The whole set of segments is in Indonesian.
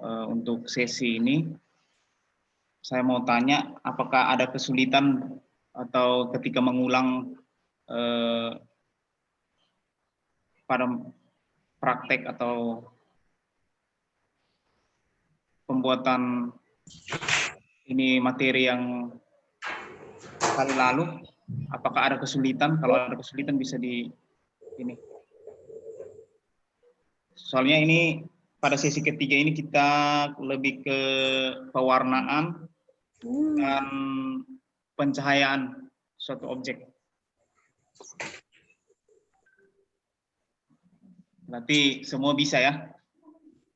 untuk sesi ini. Saya mau tanya, apakah ada kesulitan atau ketika mengulang pada praktek atau pembuatan ini materi yang kali lalu, apakah ada kesulitan? Kalau ada kesulitan bisa di ini. Soalnya ini pada sesi ketiga ini kita lebih ke pewarnaan dan pencahayaan suatu objek. Berarti semua bisa ya?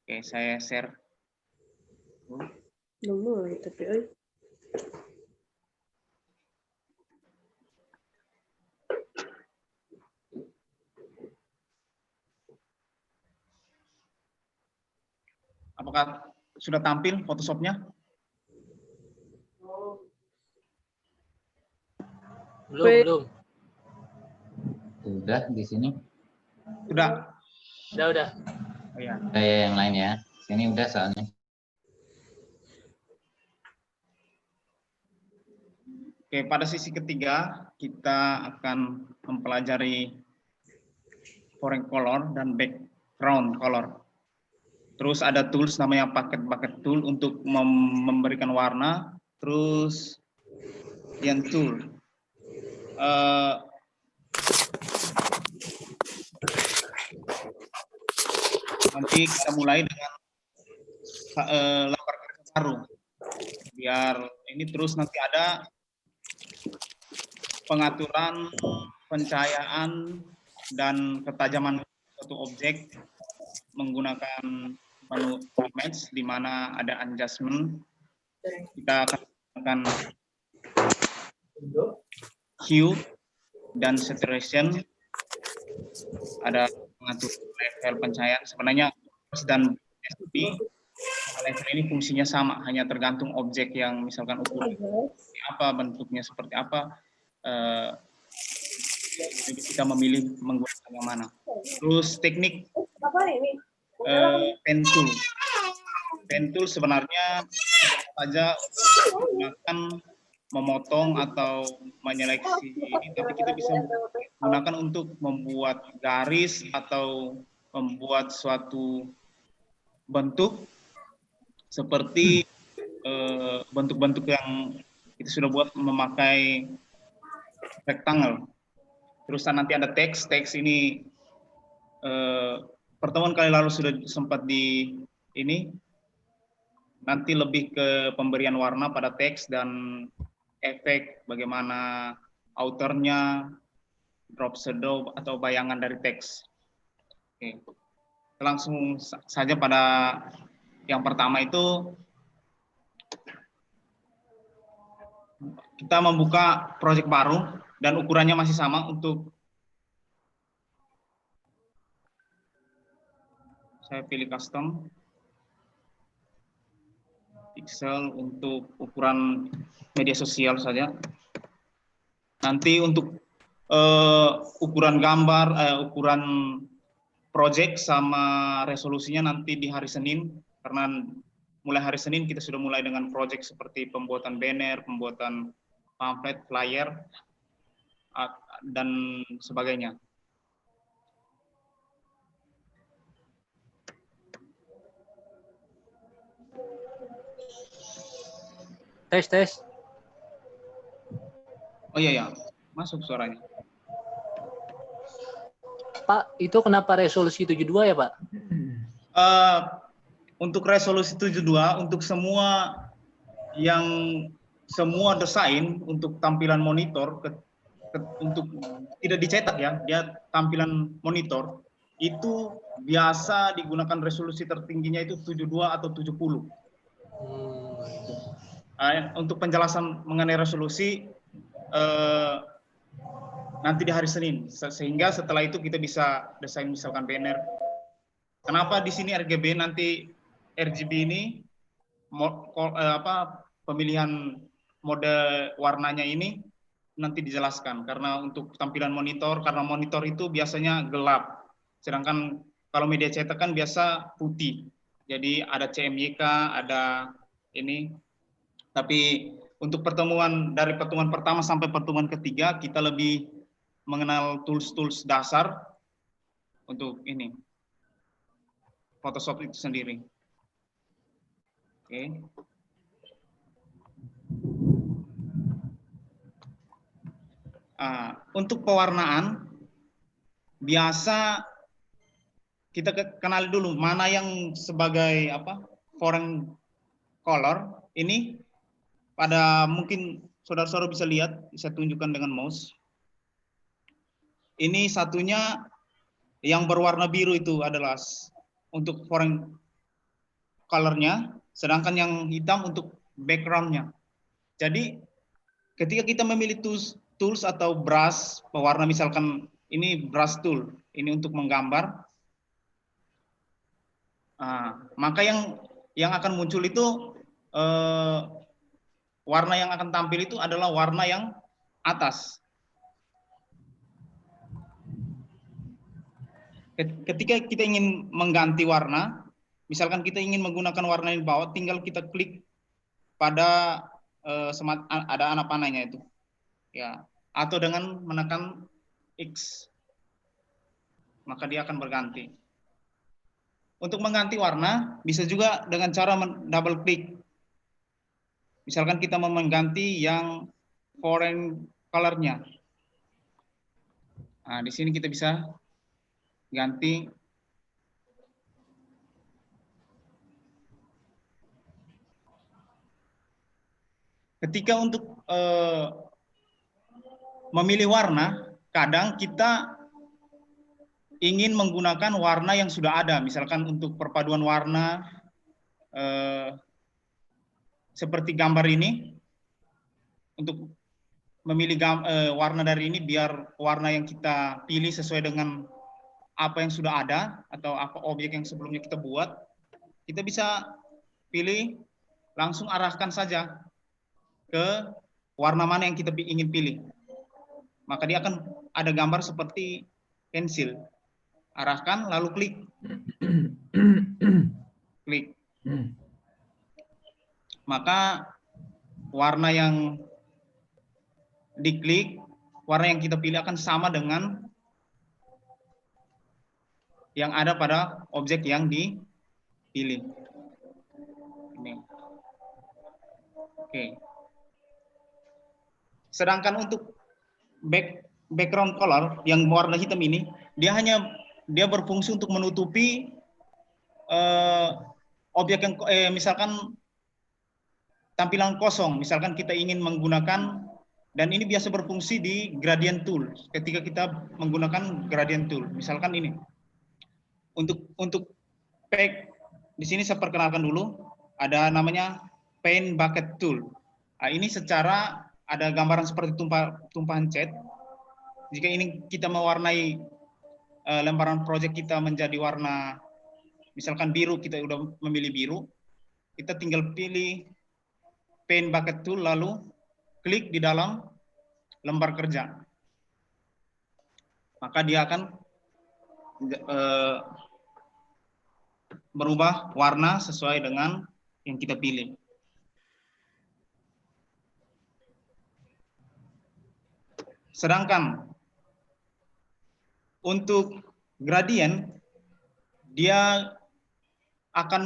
Oke, saya share. Tapi Apakah sudah tampil Photoshop-nya? Belum. Sudah di sini. Sudah. Udah. Oh, ya. Kayak yang lain ya. Sini udah soalnya. Oke, pada sesi ketiga kita akan mempelajari foreground color dan background color. Terus ada tools namanya bucket tool untuk memberikan warna. Terus yang tool. Nanti kita mulai dengan lembar kerja baru. Biar ini terus nanti ada pengaturan pencahayaan dan ketajaman suatu objek menggunakan menu image di mana ada adjustment. Kita akan hue dan saturation, ada mengatur level pencahayaan. Sebenarnya dan SB level ini fungsinya sama, hanya tergantung objek yang misalkan ukuran apa, bentuknya seperti apa, jadi kita memilih menggunakan yang mana. Terus teknik pen tool. Pen tool sebenarnya saja menggunakan memotong atau menyeleksi ini, tapi kita bisa menggunakan untuk membuat garis atau membuat suatu bentuk seperti bentuk-bentuk yang kita sudah buat memakai rectangle. Terus nanti ada teks ini pertemuan kali lalu sudah sempat di ini, nanti lebih ke pemberian warna pada teks dan efek bagaimana outernya, drop shadow atau bayangan dari teks. Oke. Langsung saja pada yang pertama itu kita membuka project baru dan ukurannya masih sama untuk saya pilih custom pixel untuk ukuran media sosial saja. Nanti untuk ukuran gambar, ukuran project sama resolusinya nanti di hari Senin, karena mulai hari Senin kita sudah mulai dengan project seperti pembuatan banner, pembuatan pamflet, flyer, dan sebagainya. Tes. Oh iya, masuk suaranya. Pak, itu kenapa resolusi 72 ya, Pak? Untuk resolusi 72, untuk semua desain untuk tampilan monitor, untuk tidak dicetak ya, dia tampilan monitor, itu biasa digunakan resolusi tertingginya itu 72 atau 70. Untuk penjelasan mengenai resolusi nanti di hari Senin, sehingga setelah itu kita bisa desain misalkan banner. Kenapa di sini RGB, nanti RGB ini pemilihan mode warnanya ini nanti dijelaskan, karena untuk tampilan monitor, karena monitor itu biasanya gelap, sedangkan kalau media cetak kan biasa putih. Jadi ada CMYK, ada ini. Tapi untuk dari pertemuan pertama sampai pertemuan ketiga, kita lebih mengenal tools-tools dasar untuk ini, Photoshop itu sendiri. Oke. Untuk pewarnaan, biasa kita kenali dulu mana yang sebagai foreign color. Ini pada mungkin saudara-saudara bisa lihat, bisa tunjukkan dengan mouse. Ini satunya yang berwarna biru itu adalah untuk foreign color-nya, sedangkan yang hitam untuk background-nya. Jadi ketika kita memilih tools atau brush pewarna, misalkan ini brush tool, ini untuk menggambar, maka yang akan muncul itu warna yang akan tampil itu adalah warna yang atas. Ketika kita ingin mengganti warna, misalkan kita ingin menggunakan warna di bawah, tinggal kita klik pada ada anak panahnya itu, ya, atau dengan menekan X, maka dia akan berganti. Untuk mengganti warna bisa juga dengan cara double klik. Misalkan kita mau mengganti yang foreign color-nya. Nah, di sini kita bisa ganti. Ketika untuk memilih warna, kadang kita ingin menggunakan warna yang sudah ada. Misalkan untuk perpaduan warna seperti gambar ini, untuk memilih warna dari ini biar warna yang kita pilih sesuai dengan apa yang sudah ada atau apa objek yang sebelumnya kita buat, kita bisa pilih, langsung arahkan saja ke warna mana yang kita ingin pilih. Maka dia akan ada gambar seperti pensil. Arahkan lalu klik. Klik. Maka warna yang diklik, warna yang kita pilih akan sama dengan yang ada pada objek yang dipilih. Ini. Oke. Sedangkan untuk background color yang warna hitam ini, dia berfungsi untuk menutupi objek yang misalkan tampilan kosong. Misalkan kita ingin menggunakan, dan ini biasa berfungsi di gradient tool. Ketika kita menggunakan gradient tool, misalkan ini. Untuk pack di sini saya perkenalkan dulu, ada namanya paint bucket tool. Nah, ini secara ada gambaran seperti tumpahan cat. Jika ini kita mewarnai lembaran project kita menjadi warna, misalkan biru, kita udah memilih biru, kita tinggal pilih paint bucket tool lalu klik di dalam lembar kerja. Maka dia akan berubah warna sesuai dengan yang kita pilih. Sedangkan untuk gradient, dia akan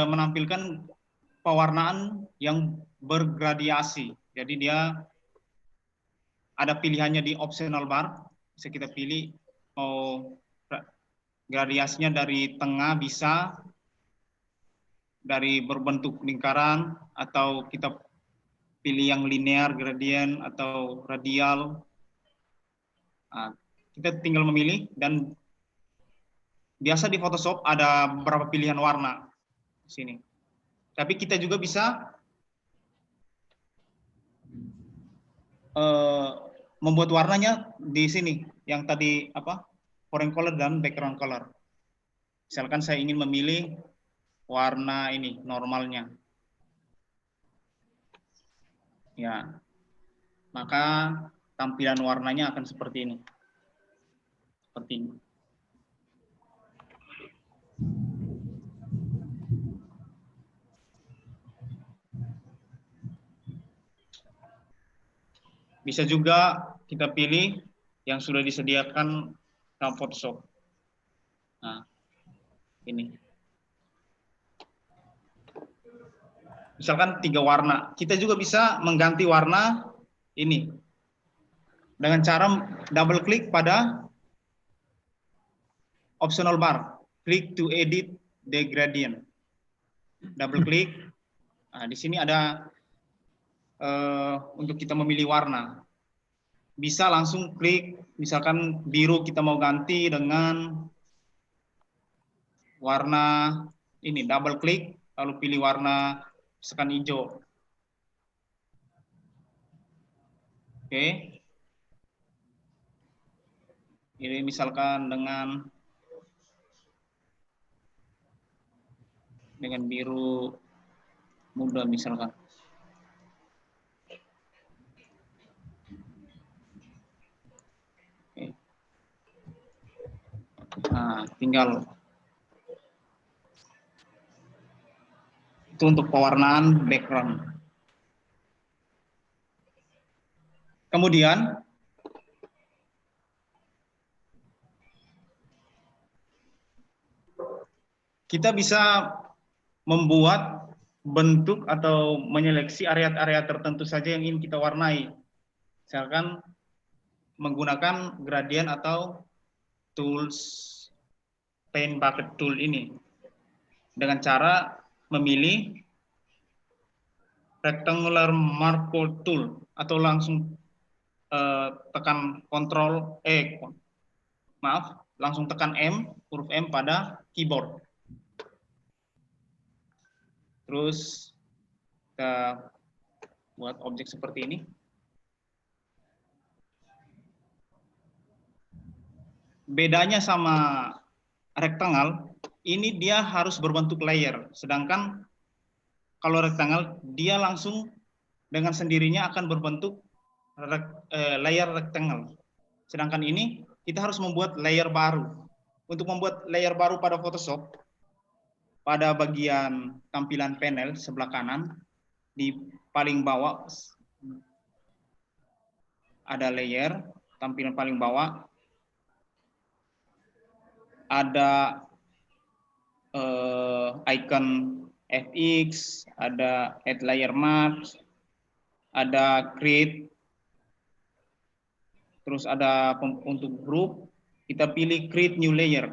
menampilkan pewarnaan yang bergradiasi. Jadi dia ada pilihannya di optional bar, bisa kita pilih mau gradiasinya dari tengah, bisa dari berbentuk lingkaran, atau kita pilih yang linear gradient atau radial. Nah, kita tinggal memilih, dan biasa di Photoshop ada beberapa pilihan warna di sini. Tapi kita juga bisa membuat warnanya di sini, yang tadi foreign color dan background color. Misalkan saya ingin memilih warna ini normalnya, ya, maka tampilan warnanya akan seperti ini, seperti ini. Bisa juga kita pilih yang sudah disediakan dalam Photoshop. Nah, ini. Misalkan 3 warna. Kita juga bisa mengganti warna ini dengan cara double klik pada optional bar. Click to edit the gradient. Double klik. Nah, di sini ada untuk kita memilih warna. Bisa langsung klik, misalkan biru kita mau ganti dengan warna ini, double klik, lalu pilih warna misalkan hijau. Oke. Ini misalkan dengan biru muda misalkan. Oke. Nah, tinggal itu untuk pewarnaan background. Kemudian kita bisa membuat bentuk atau menyeleksi area-area tertentu saja yang ingin kita warnai. Misalkan menggunakan gradient atau tools paint bucket tool ini dengan cara memilih rectangular marker tool atau langsung tekan langsung tekan huruf M pada keyboard. Terus kita buat objek seperti ini. Bedanya sama rektangle, ini dia harus berbentuk layer. Sedangkan kalau rektangle, dia langsung dengan sendirinya akan berbentuk layer rectangle. Sedangkan ini, kita harus membuat layer baru. Untuk membuat layer baru pada Photoshop, pada bagian tampilan panel sebelah kanan, di paling bawah ada layer, tampilan paling bawah ada icon FX, ada add layer mask, ada create, terus ada untuk group, kita pilih create new layer.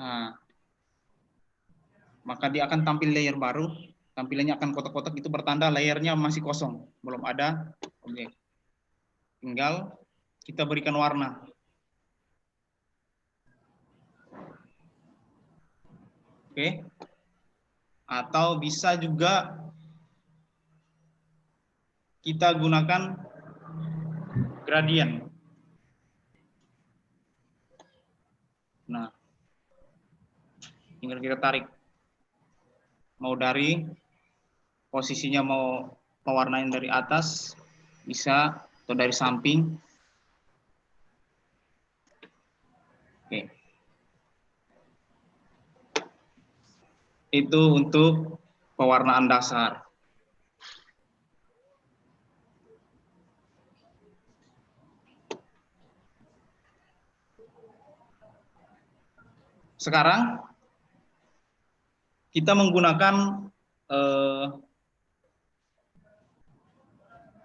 Nah, maka dia akan tampil layer baru, tampilannya akan kotak-kotak, itu bertanda layernya masih kosong, belum ada objek. Tinggal kita berikan warna. Oke. Atau bisa juga kita gunakan gradient. Nah, tinggal kita tarik. Mau dari posisinya mau mewarnain dari atas, bisa, atau dari samping. Oke. Itu untuk pewarnaan dasar. Sekarang kita menggunakan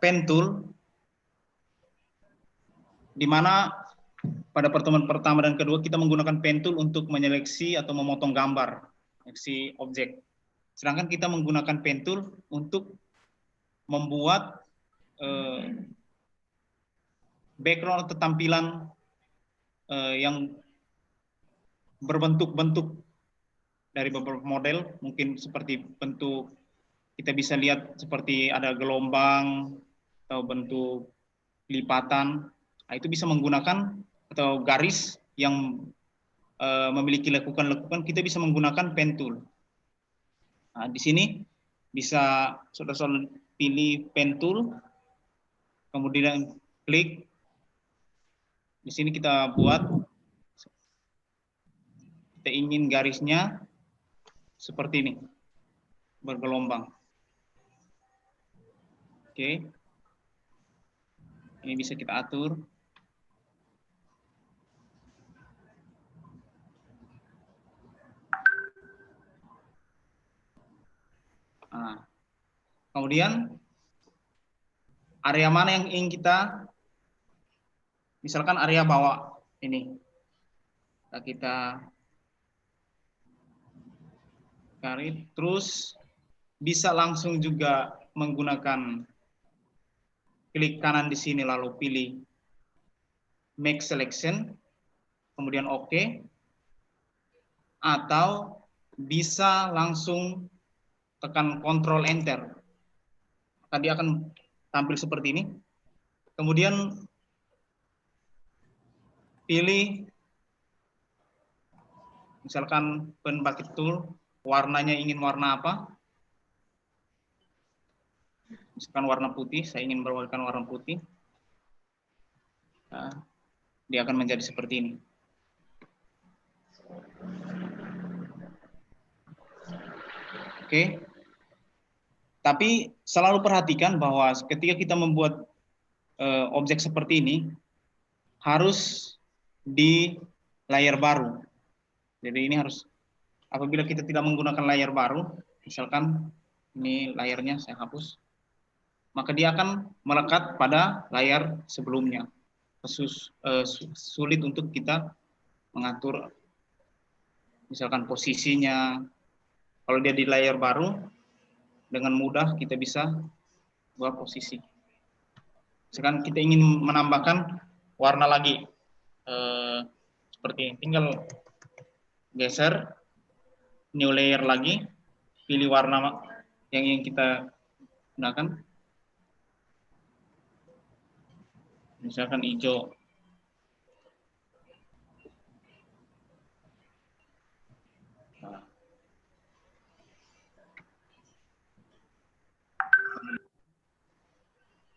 pen tool, di mana pada pertemuan pertama dan kedua kita menggunakan pen tool untuk menyeleksi atau memotong gambar, seleksi objek. Sedangkan kita menggunakan pen tool untuk membuat background atau tampilan yang berbentuk-bentuk dari beberapa model, mungkin seperti bentuk, kita bisa lihat seperti ada gelombang atau bentuk lipatan. Nah, itu bisa menggunakan atau garis yang memiliki lekukan-lekukan, kita bisa menggunakan pen tool. Nah, di sini bisa saudara-saudara pilih pen tool, kemudian klik. Di sini kita buat, kita ingin garisnya seperti ini, bergelombang. Oke. Ini bisa kita atur. Nah, kemudian area mana yang ingin kita, misalkan area bawah ini, kita garis, terus bisa langsung juga menggunakan klik kanan di sini lalu pilih make selection, kemudian OK, atau bisa langsung tekan Ctrl Enter. Maka dia akan tampil seperti ini. Kemudian pilih misalkan pen bucket tool, warnanya ingin warna apa? Misalkan warna putih, saya ingin berwarna warna putih. Nah, dia akan menjadi seperti ini. Oke. Tapi selalu perhatikan bahwa ketika kita membuat objek seperti ini, harus di layar baru. Jadi ini harus, apabila kita tidak menggunakan layar baru, misalkan ini layarnya saya hapus, maka dia akan melekat pada layar sebelumnya. Sulit untuk kita mengatur misalkan posisinya. Kalau dia di layar baru, dengan mudah kita bisa buat posisi. Misalkan kita ingin menambahkan warna lagi, seperti ini, tinggal geser, new layer lagi, pilih warna yang ingin kita gunakan, misalkan hijau.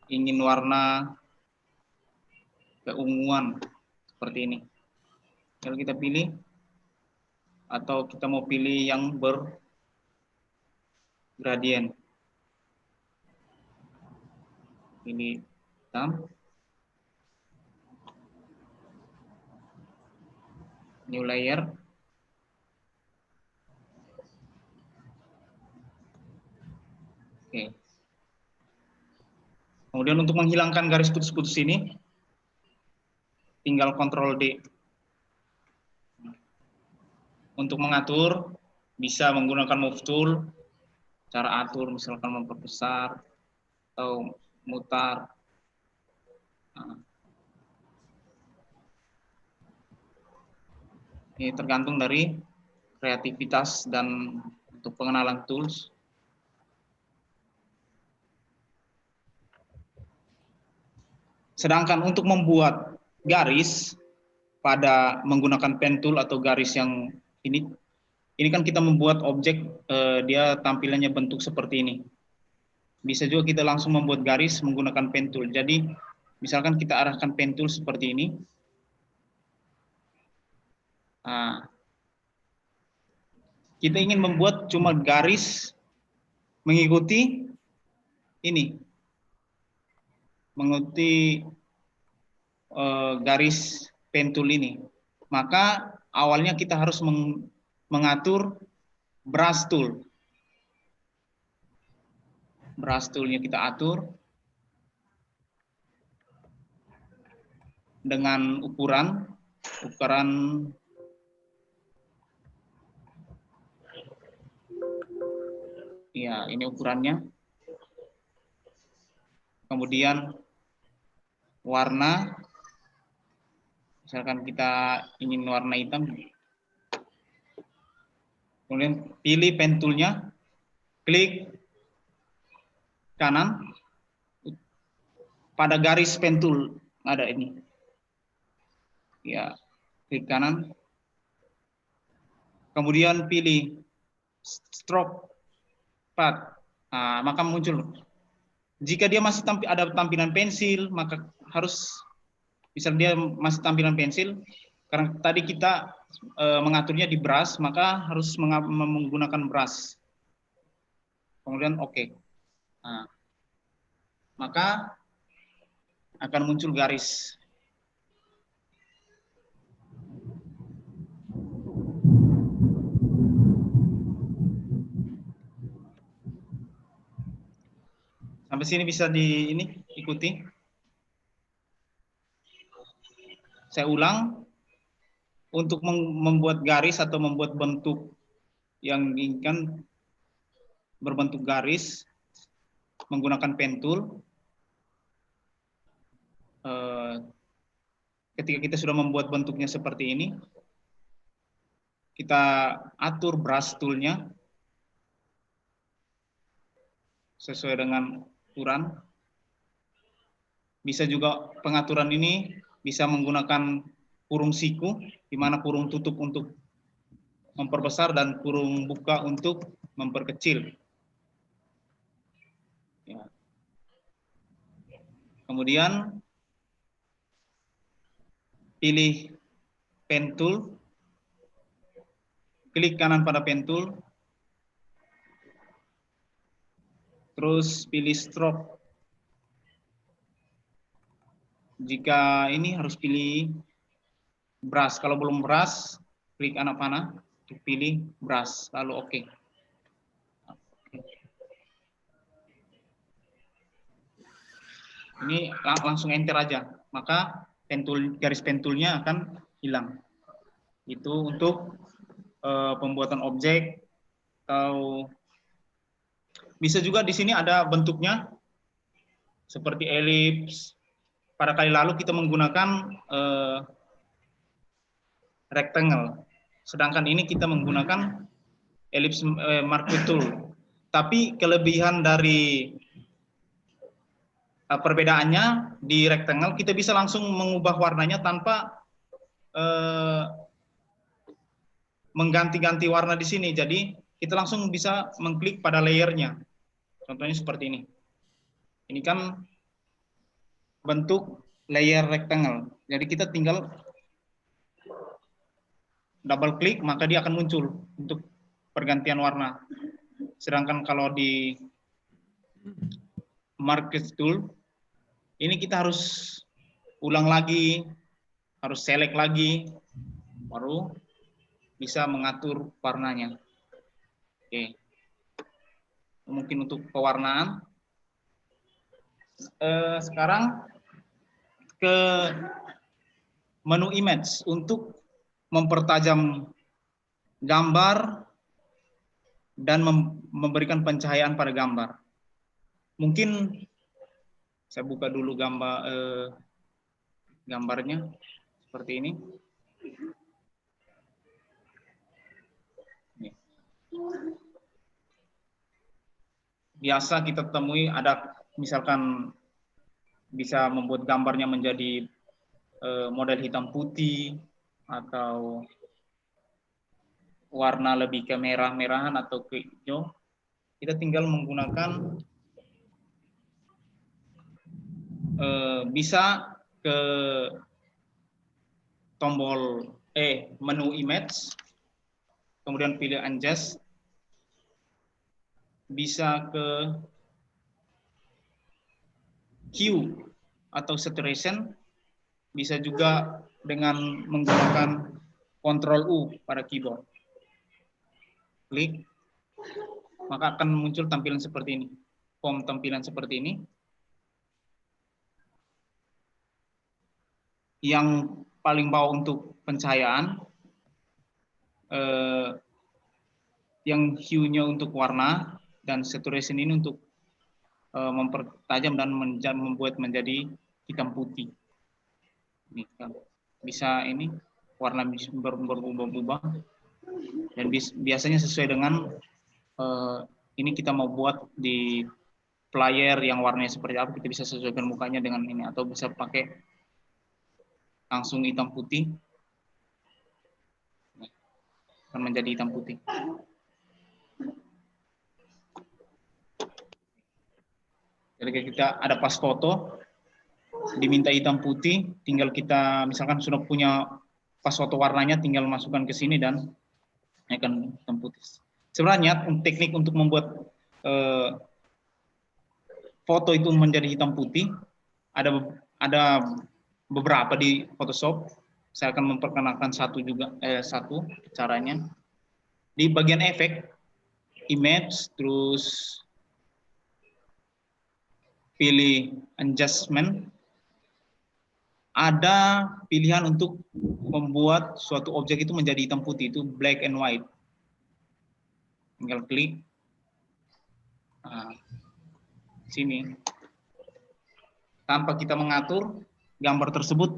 Ingin warna keunguan seperti ini, kalau kita pilih, atau kita mau pilih yang bergradien, ini hitam, new layer, oke. Kemudian untuk menghilangkan garis putus-putus ini, tinggal Ctrl D. Untuk mengatur, bisa menggunakan move tool, cara atur misalkan memperbesar atau mutar. Nah, ini tergantung dari kreativitas dan untuk pengenalan tools. Sedangkan untuk membuat garis pada menggunakan pen tool atau garis yang ini kan kita membuat objek, dia tampilannya bentuk seperti ini. Bisa juga kita langsung membuat garis menggunakan pen tool. Jadi misalkan kita arahkan pen tool seperti ini. Nah, kita ingin membuat cuma garis mengikuti ini, mengikuti garis pen tool ini. Maka awalnya kita harus mengatur brush tool. Brush toolnya kita atur dengan ukuran ya, ini ukurannya. Kemudian warna, misalkan kita ingin warna hitam, kemudian pilih pen toolnya, klik kanan pada garis pen tool ada ini, ya, klik kanan, kemudian pilih stroke path. Nah, maka muncul, jika dia masih ada tampilan pensil, maka harus, misal dia masih tampilan pensil, karena tadi kita mengaturnya di brush, maka harus menggunakan brush. Kemudian oke. Nah, maka akan muncul garis. Sampai sini bisa ikuti. Saya ulang, untuk membuat garis atau membuat bentuk yang diinginkan berbentuk garis menggunakan pen tool. Ketika kita sudah membuat bentuknya seperti ini, kita atur brush toolnya sesuai dengan ukuran. Bisa juga pengaturan ini bisa menggunakan kurung siku, di mana kurung tutup untuk memperbesar dan kurung buka untuk memperkecil. Ya. Kemudian pilih pen tool, klik kanan pada pen tool, terus pilih stroke. Jika ini harus pilih brush, kalau belum brush, klik anak panah, pilih brush, lalu oke. Ini langsung enter aja, maka garis pen tool-nya akan hilang. Itu untuk pembuatan objek, atau bisa juga di sini ada bentuknya seperti elips. Pada kali lalu kita menggunakan rectangle, sedangkan ini kita menggunakan elips marquee tool. Tapi kelebihan dari perbedaannya, di rectangle kita bisa langsung mengubah warnanya tanpa mengganti-ganti warna di sini. Jadi kita langsung bisa mengklik pada layernya. Contohnya seperti ini. Ini kan bentuk layer rectangle. Jadi kita tinggal double klik, maka dia akan muncul untuk pergantian warna. Sedangkan kalau di marquee tool, ini kita harus ulang lagi, harus select lagi, baru bisa mengatur warnanya. Oke. Mungkin untuk pewarnaan. Sekarang ke menu image untuk mempertajam gambar dan memberikan pencahayaan pada gambar. Mungkin saya buka dulu gambarnya seperti ini. Biasa kita temui ada misalkan bisa membuat gambarnya menjadi model hitam putih atau warna lebih ke merah-merahan atau ke hijau. Kita tinggal menggunakan bisa ke tombol menu image, kemudian pilih adjust, bisa ke hue atau saturation, bisa juga dengan menggunakan Ctrl U pada keyboard. Klik, maka akan muncul tampilan seperti ini. Form tampilan seperti ini. Yang paling bawah untuk pencahayaan, yang hue-nya untuk warna, dan saturation ini untuk mempertajam dan membuat menjadi hitam putih. Ini kan bisa ini warna berubah-ubah, dan biasanya sesuai dengan ini kita mau buat di player yang warnanya seperti apa, kita bisa sesuaikan mukanya dengan ini, atau bisa pakai langsung hitam putih, akan menjadi hitam putih. Jadi kita ada pas foto, diminta hitam putih, tinggal kita misalkan sudah punya pas foto warnanya, tinggal masukkan ke sini dan akan hitam putih. Sebenarnya teknik untuk membuat foto itu menjadi hitam putih ada ada beberapa di Photoshop. Saya akan memperkenalkan satu caranya. Di bagian efek, image, terus pilih adjustment. Ada pilihan untuk membuat suatu objek itu menjadi hitam putih, itu black and white. Tinggal klik. Nah, sini. Tanpa kita mengatur, gambar tersebut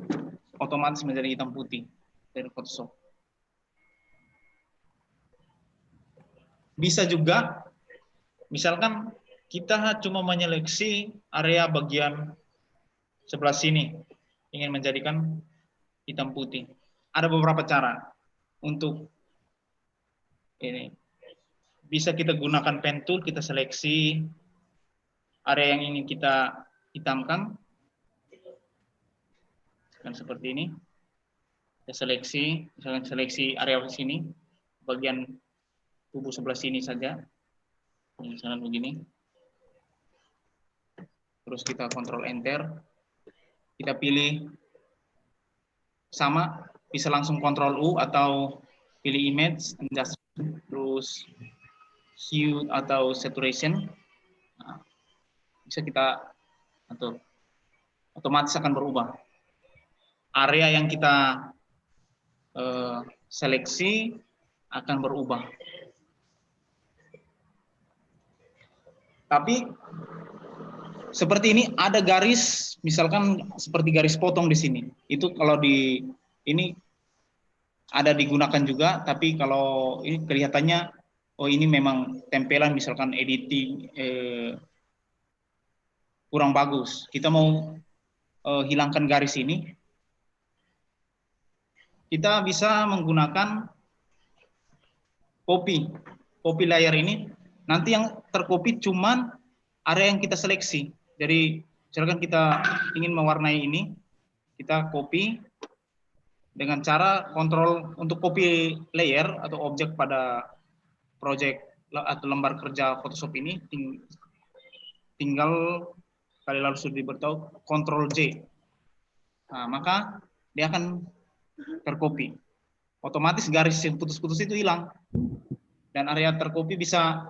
otomatis menjadi hitam putih dari Photoshop. Bisa juga, misalkan kita cuma menyeleksi area bagian sebelah sini, ingin menjadikan hitam putih. Ada beberapa cara untuk ini. Bisa kita gunakan pen tool, kita seleksi area yang ingin kita hitamkan. Dan seperti ini. Kita seleksi, misalkan seleksi area sini, bagian tubuh sebelah sini saja. Misalnya begini. Terus kita Ctrl Enter. Kita pilih sama, bisa langsung Ctrl U atau pilih image, adjustment, terus hue atau saturation. Nah, bisa kita atur. Otomatis akan berubah. Area yang kita seleksi akan berubah. Tapi seperti ini ada garis, misalkan seperti garis potong di sini. Itu kalau di ini ada digunakan juga, tapi kalau ini kelihatannya oh ini memang tempelan, misalkan editing kurang bagus. Kita mau hilangkan garis ini. Kita bisa menggunakan copy layer ini. Nanti yang tercopy cuman area yang kita seleksi. Jadi misalkan kita ingin mewarnai ini, kita copy dengan cara kontrol untuk copy layer atau objek pada project atau lembar kerja Photoshop ini, tinggal kali lalu sudah diberitahu Ctrl J. Nah, maka dia akan tercopy. Otomatis garis yang putus-putus itu hilang. Dan area tercopy bisa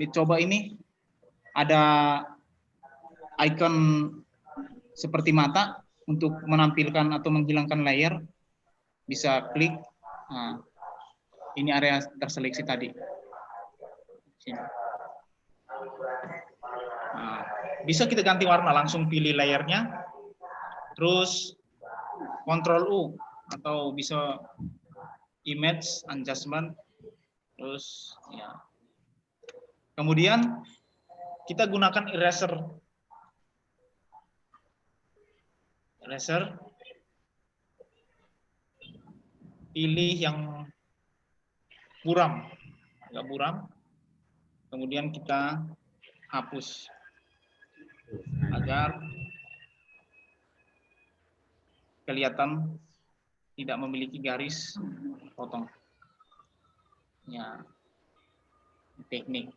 dicoba ini. Ada icon seperti mata untuk menampilkan atau menghilangkan layer. Bisa klik. Nah, ini area terseleksi tadi. Sini. Nah, bisa kita ganti warna, langsung pilih layernya. Terus Ctrl U atau bisa image adjustment. Terus ya. Kemudian kita gunakan eraser. Pilih yang buram, agak buram. Kemudian kita hapus agar kelihatan tidak memiliki garis potong. Ya, teknik.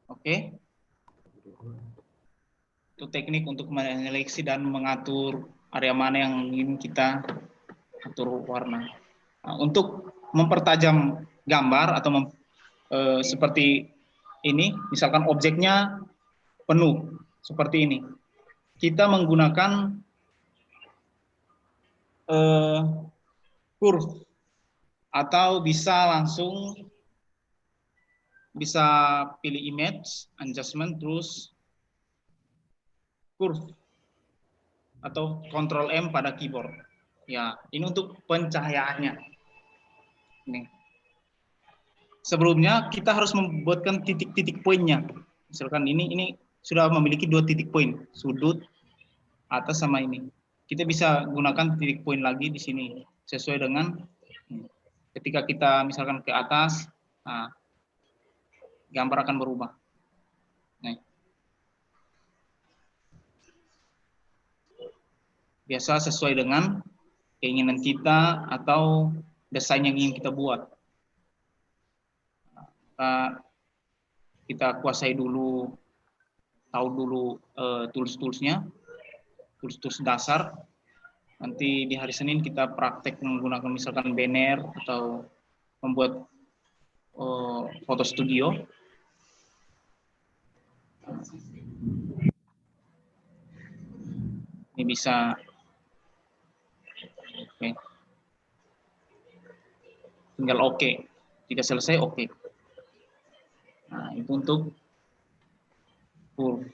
Oke. Itu teknik untuk menyeleksi dan mengatur area mana yang ingin kita atur warna. Nah, untuk mempertajam gambar atau seperti ini, misalkan objeknya penuh seperti ini, kita menggunakan curve atau bisa langsung pilih image adjustment terus curve atau Ctrl M pada keyboard. Ya, ini untuk pencahayaannya. Nih. Sebelumnya kita harus membuatkan titik-titik poinnya. Misalkan ini sudah memiliki 2 titik poin, sudut atas sama ini. Kita bisa gunakan titik poin lagi di sini sesuai dengan ketika kita misalkan ke atas, nah, gambar akan berubah. Nih. Biasa sesuai dengan keinginan kita atau desain yang ingin kita buat. kita kuasai dulu, tahu dulu tools-toolsnya, tools-tools dasar. Nanti di hari Senin kita praktek menggunakan misalkan banner atau membuat foto studio. Ini bisa, oke. Tinggal oke. Jika selesai oke. Nah, itu untuk full.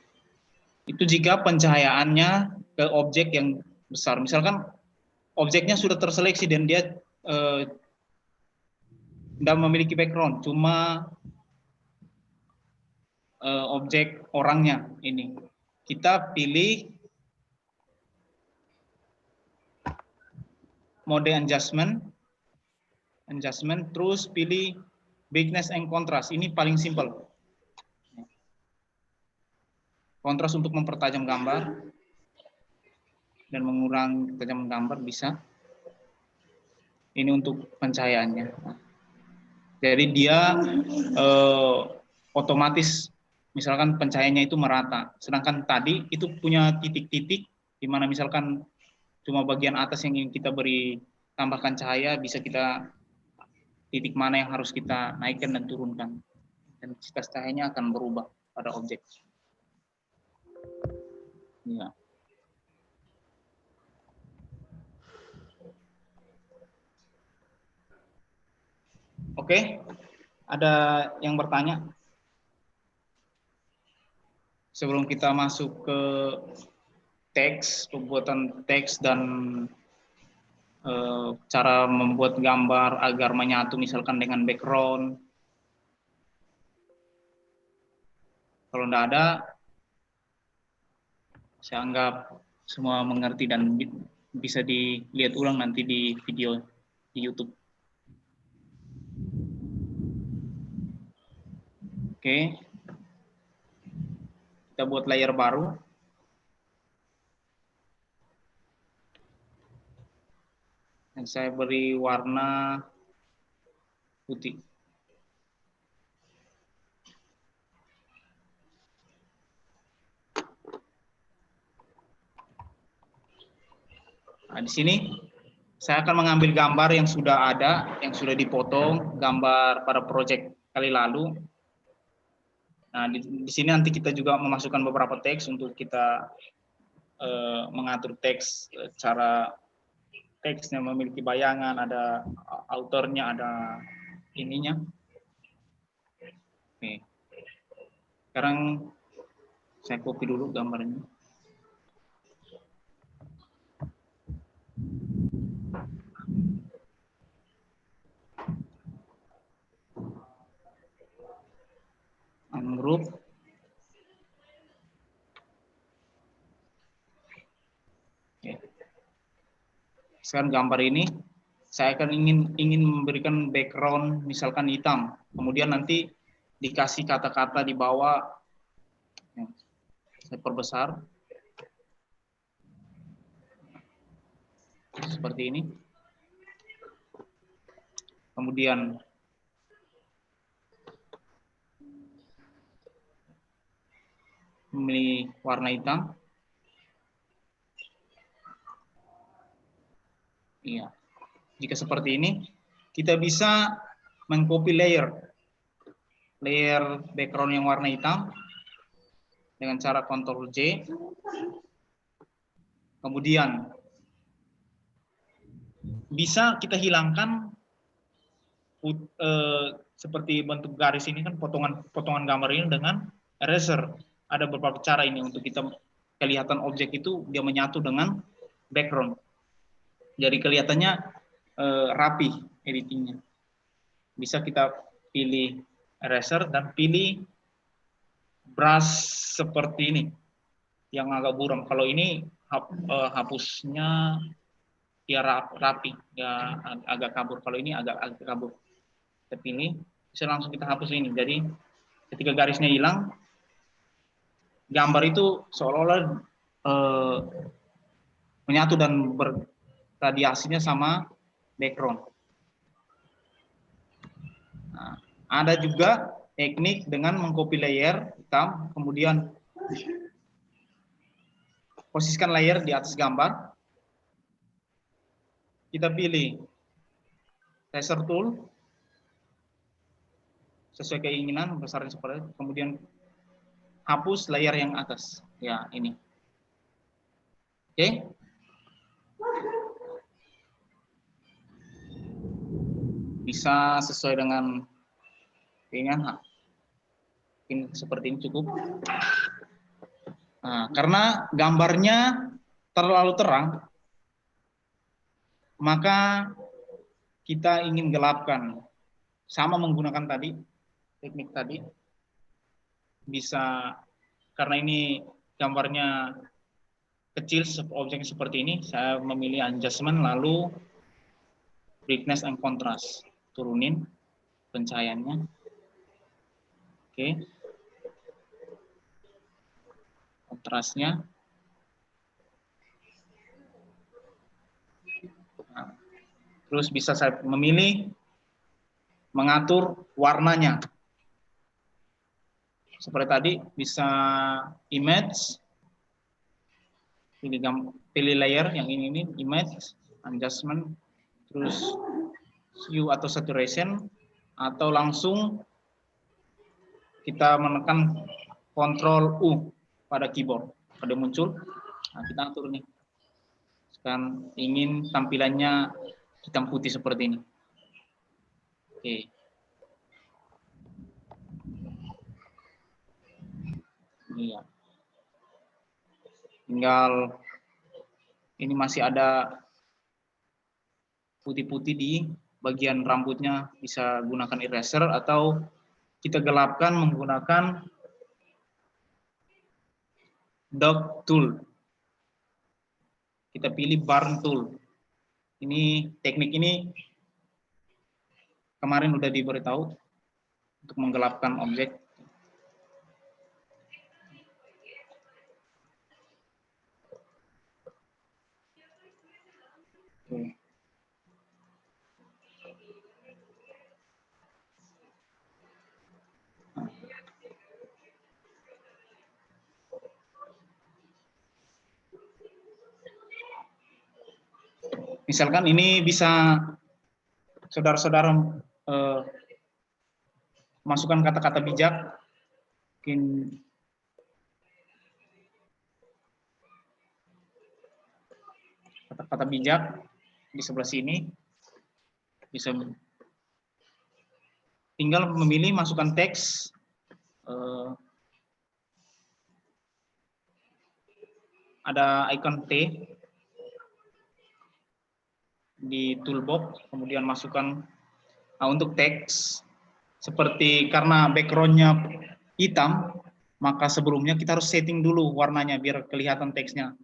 Itu jika pencahayaannya ke objek yang besar. Misalkan objeknya sudah terseleksi dan dia tidak memiliki background, cuma objek orangnya ini. Kita pilih mode adjustment, terus pilih brightness and contrast. Ini paling simple. Kontras untuk mempertajam gambar dan mengurangi ketajaman gambar bisa. Ini untuk pencahayaannya. Jadi dia otomatis misalkan pencahayaannya itu merata. Sedangkan tadi itu punya titik-titik di mana misalkan cuma bagian atas yang ingin kita beri tambahkan cahaya, bisa kita titik mana yang harus kita naikkan dan turunkan. Dan intensitas cahayanya akan berubah pada objek. Ya. Oke, ada yang bertanya? Sebelum kita masuk ke teks, pembuatan teks dan cara membuat gambar agar menyatu misalkan dengan background. Kalau tidak ada, saya anggap semua mengerti dan bisa dilihat ulang nanti di video di YouTube. Oke. Kita buat layer baru. Dan saya beri warna putih. Nah, di sini saya akan mengambil gambar yang sudah ada, yang sudah dipotong, gambar pada proyek kali lalu. Nah, di sini nanti kita juga memasukkan beberapa teks untuk kita mengatur teks, cara teksnya memiliki bayangan, ada autornya, ada ininya. Oke. Sekarang saya copy dulu gambarnya. Ungroup. Oke. Sekarang gambar ini saya akan ingin memberikan background misalkan hitam, kemudian nanti dikasih kata-kata di bawah. Saya perbesar seperti ini. Kemudian memilih warna hitam. Iya. Jika seperti ini, kita bisa mengcopy layer background yang warna hitam dengan cara Ctrl J. Kemudian bisa kita hilangkan seperti bentuk garis ini kan, potongan gambar ini dengan eraser. Ada beberapa cara ini untuk kita kelihatan objek itu dia menyatu dengan background. Jadi kelihatannya rapi editingnya. Bisa kita pilih eraser dan pilih brush seperti ini yang agak buram. Kalau ini hapusnya ya rapi, ya agak kabur. Kalau ini agak kabur. Kita pilih, bisa langsung kita hapus ini. Jadi ketika garisnya hilang, gambar itu seolah-olah menyatu dan berradiasinya sama background. Nah, Ada juga teknik dengan mengcopy layer hitam, kemudian posisikan layer di atas gambar. Kita pilih tracer tool sesuai keinginan, besarnya seperti itu. Kemudian hapus layer yang atas. Ya, ini. Oke. Bisa sesuai dengan keinginan. Ini seperti ini cukup. Nah, karena gambarnya terlalu terang, maka kita ingin gelapkan. Sama menggunakan tadi, teknik tadi. Bisa, karena ini gambarnya kecil, objeknya seperti ini, saya memilih adjustment, lalu brightness and contrast. Turunin pencahayaannya. Oke. Kontrasnya. Nah, terus bisa saya memilih mengatur warnanya. Seperti tadi, bisa image, pilih layer yang ini image, adjustment, terus hue atau saturation, atau langsung kita menekan Ctrl U pada keyboard. Pada muncul, nah kita atur nih. Sekarang ingin tampilannya hitam putih seperti ini. Oke. Iya. Tinggal ini masih ada putih-putih di bagian rambutnya, bisa gunakan eraser atau kita gelapkan menggunakan dark tool. Kita pilih burn tool. Ini teknik ini kemarin udah diberitahu untuk menggelapkan objek. Oke. Misalkan ini bisa saudara-saudara masukkan kata-kata bijak, mungkin kata-kata bijak di sebelah sini, bisa tinggal memilih masukkan teks, ada icon T di toolbox, kemudian masukkan. Nah, untuk teks, seperti karena backgroundnya hitam, maka sebelumnya kita harus setting dulu warnanya biar kelihatan teksnya.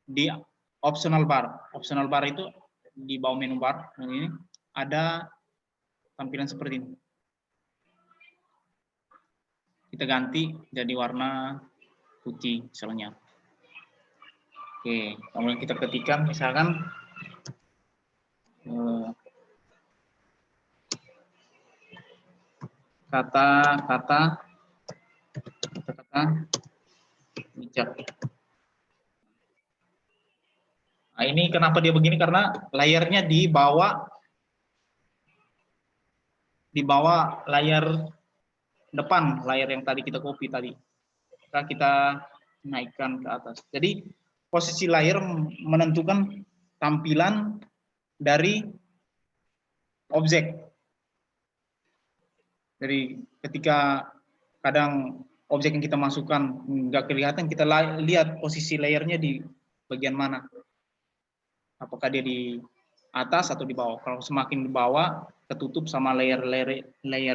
Di optional bar itu di bawah menu bar ini ada tampilan seperti ini. Kita ganti jadi warna putih misalnya. Oke, kemudian kita ketikkan misalkan kata-kata bijak. Nah, ini kenapa dia begini, karena layarnya di bawah layar depan, layar yang tadi kita copy tadi. Kita naikkan ke atas. Jadi posisi layar menentukan tampilan dari objek. Jadi ketika kadang objek yang kita masukkan nggak kelihatan, kita lihat posisi layarnya di bagian mana. Apakah dia di atas atau di bawah. Kalau semakin di bawah ketutup sama layer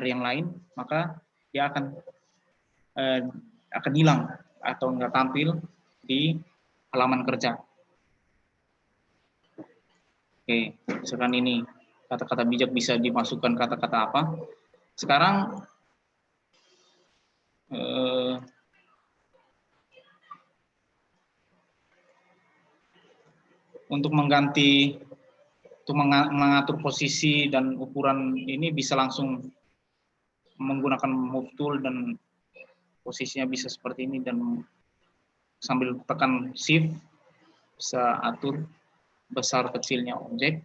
yang lain, maka dia akan hilang atau nggak tampil di halaman kerja. Oke, misalkan ini kata-kata bijak bisa dimasukkan kata-kata apa. Sekarang untuk mengganti untuk mengatur posisi dan ukuran ini bisa langsung menggunakan move tool dan posisinya bisa seperti ini, dan sambil tekan shift bisa atur besar kecilnya objek.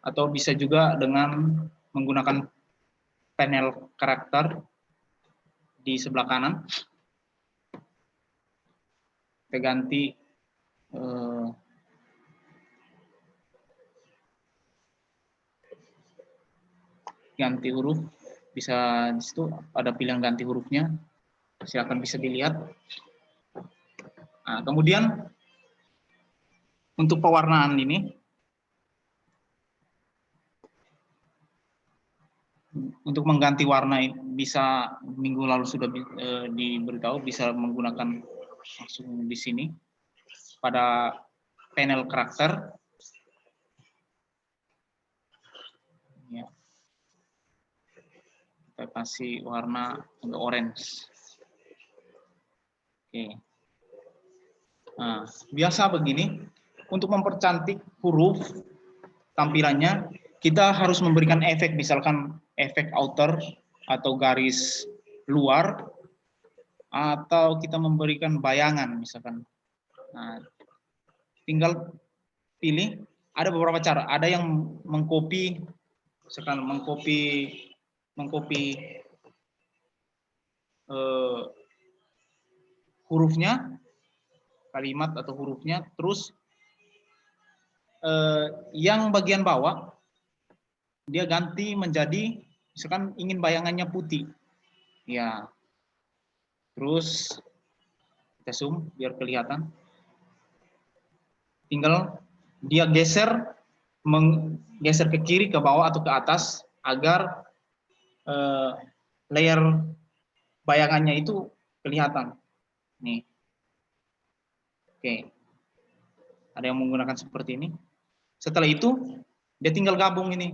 Atau bisa juga dengan menggunakan panel karakter di sebelah kanan. Kita ganti huruf, bisa di situ ada pilihan ganti hurufnya, silakan bisa dilihat. Nah, kemudian untuk pewarnaan ini, untuk mengganti warna bisa minggu lalu sudah diberitahu, bisa menggunakan langsung di sini pada panel karakter. Ya. Kita kasih warna agak orange. Oke. Nah, biasa begini, untuk mempercantik huruf tampilannya, kita harus memberikan efek, misalkan efek outer atau garis luar, atau kita memberikan bayangan misalkan. Nah, tinggal pilih, ada beberapa cara. Ada yang mengcopy, misalkan mengcopy hurufnya, kalimat atau hurufnya, terus yang bagian bawah dia ganti menjadi, misalkan ingin bayangannya putih, ya, terus kita zoom biar kelihatan, tinggal dia menggeser ke kiri, ke bawah atau ke atas agar layer bayangannya itu kelihatan. Nih, oke, ada yang menggunakan seperti ini. Setelah itu dia tinggal gabung ini,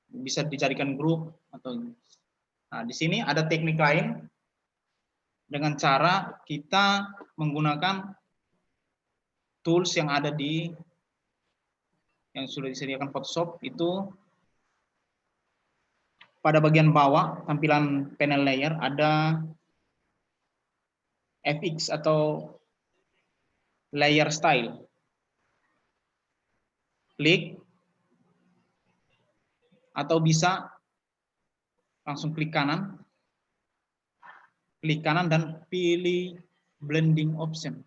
bisa dicarikan grup atau. Nah, di sini ada teknik lain dengan cara kita menggunakan tools yang ada yang sudah disediakan Photoshop. Itu pada bagian bawah tampilan panel layer ada FX atau layer style. Klik, atau bisa langsung klik kanan dan pilih blending option.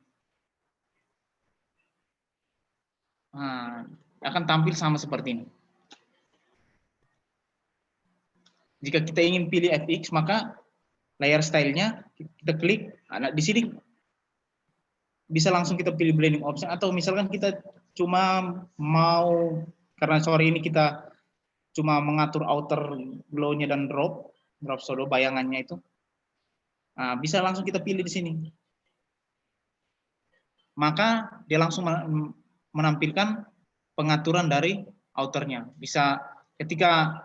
Nah, akan tampil sama seperti ini. Jika kita ingin pilih FX, maka layer style-nya kita klik. Nah, di sini bisa langsung kita pilih blending option, atau misalkan kita cuma mau, karena sore ini kita cuma mengatur outer glow-nya dan drop shadow bayangannya itu. Nah, bisa langsung kita pilih di sini. Maka dia langsung menampilkan pengaturan dari outernya. Bisa ketika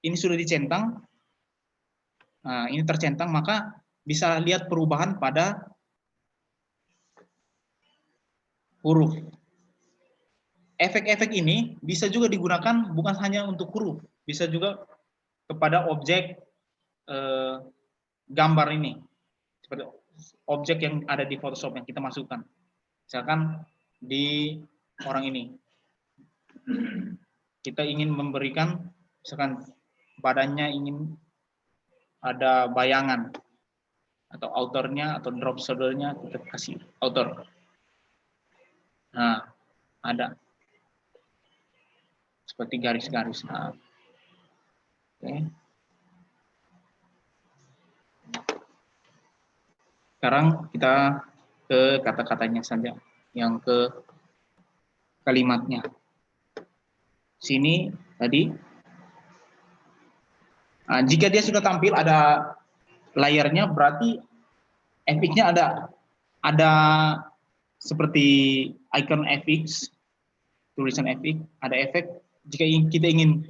ini sudah dicentang, nah, ini tercentang, maka bisa lihat perubahan pada huruf. Efek-efek ini bisa juga digunakan bukan hanya untuk huruf, bisa juga kepada objek gambar ini, seperti objek yang ada di Photoshop yang kita masukkan. Misalkan di orang ini, kita ingin memberikan, misalkan badannya ingin ada bayangan atau outernya atau drop shadow-nya, kita kasih outer. Nah, ada seperti garis-garis. Nah, oke. Sekarang kita ke kata-katanya saja, yang ke kalimatnya. Sini tadi. Nah, jika dia sudah tampil ada layarnya, berarti FX-nya ada seperti icon FX, tulisan FX, ada efek. Jika kita ingin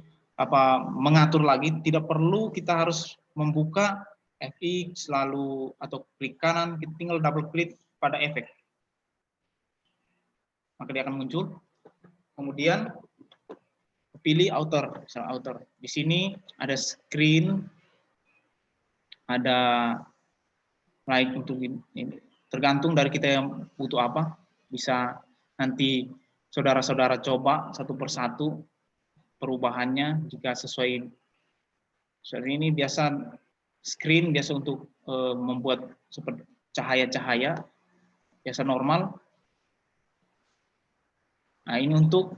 mengatur lagi, tidak perlu kita harus membuka FX lalu atau klik kanan, kita tinggal double klik pada efek. maka dia akan muncul. Kemudian pilih outer, misalnya outer. Di sini ada screen, ada light untuk ini. Tergantung dari kita yang butuh apa. Bisa nanti saudara-saudara coba satu persatu perubahannya jika sesuai. Seperti ini biasa screen biasa untuk membuat seperti cahaya-cahaya biasa normal. Nah, ini untuk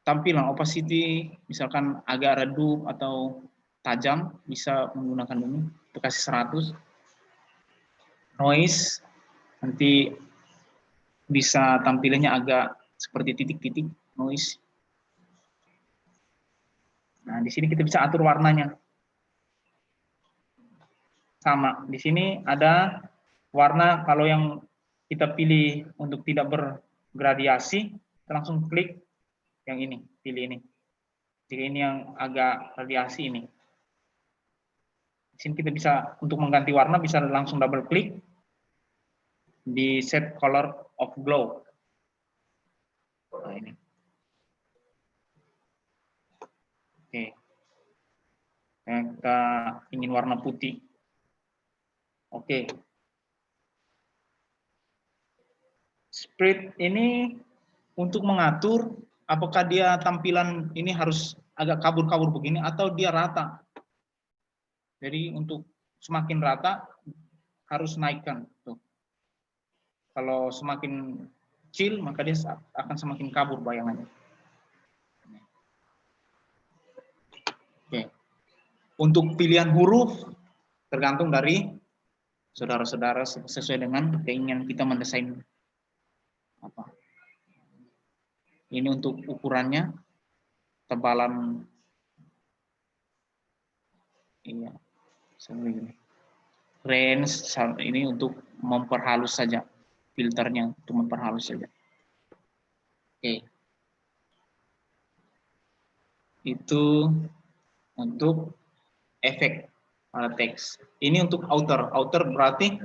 tampilan opacity, misalkan agak redup atau tajam, bisa menggunakan ini, kita kasih 100. Noise, nanti bisa tampilannya agak seperti titik-titik, noise. Nah, di sini kita bisa atur warnanya. Sama, di sini ada warna, kalau yang kita pilih untuk tidak bergradiasi, kita langsung klik yang ini, pilih ini. Jika ini yang agak radiasi ini. Di sini kita bisa untuk mengganti warna bisa langsung double klik di set color of glow. Nah, ini. Oke. Nah, kita ingin warna putih. Oke. Spread ini untuk mengatur apakah dia tampilan ini harus agak kabur-kabur begini atau dia rata. Jadi untuk semakin rata harus naikkan. Tuh. Kalau semakin kecil maka dia akan semakin kabur bayangannya. Oke. Untuk pilihan huruf tergantung dari saudara-saudara sesuai dengan keinginan kita mendesain apa. Ini untuk ukurannya, tebalan, iya, seperti ini. Range ini untuk memperhalus saja, filternya untuk memperhalus saja. Oke. Itu untuk efek pada teks. Ini untuk outer. Outer berarti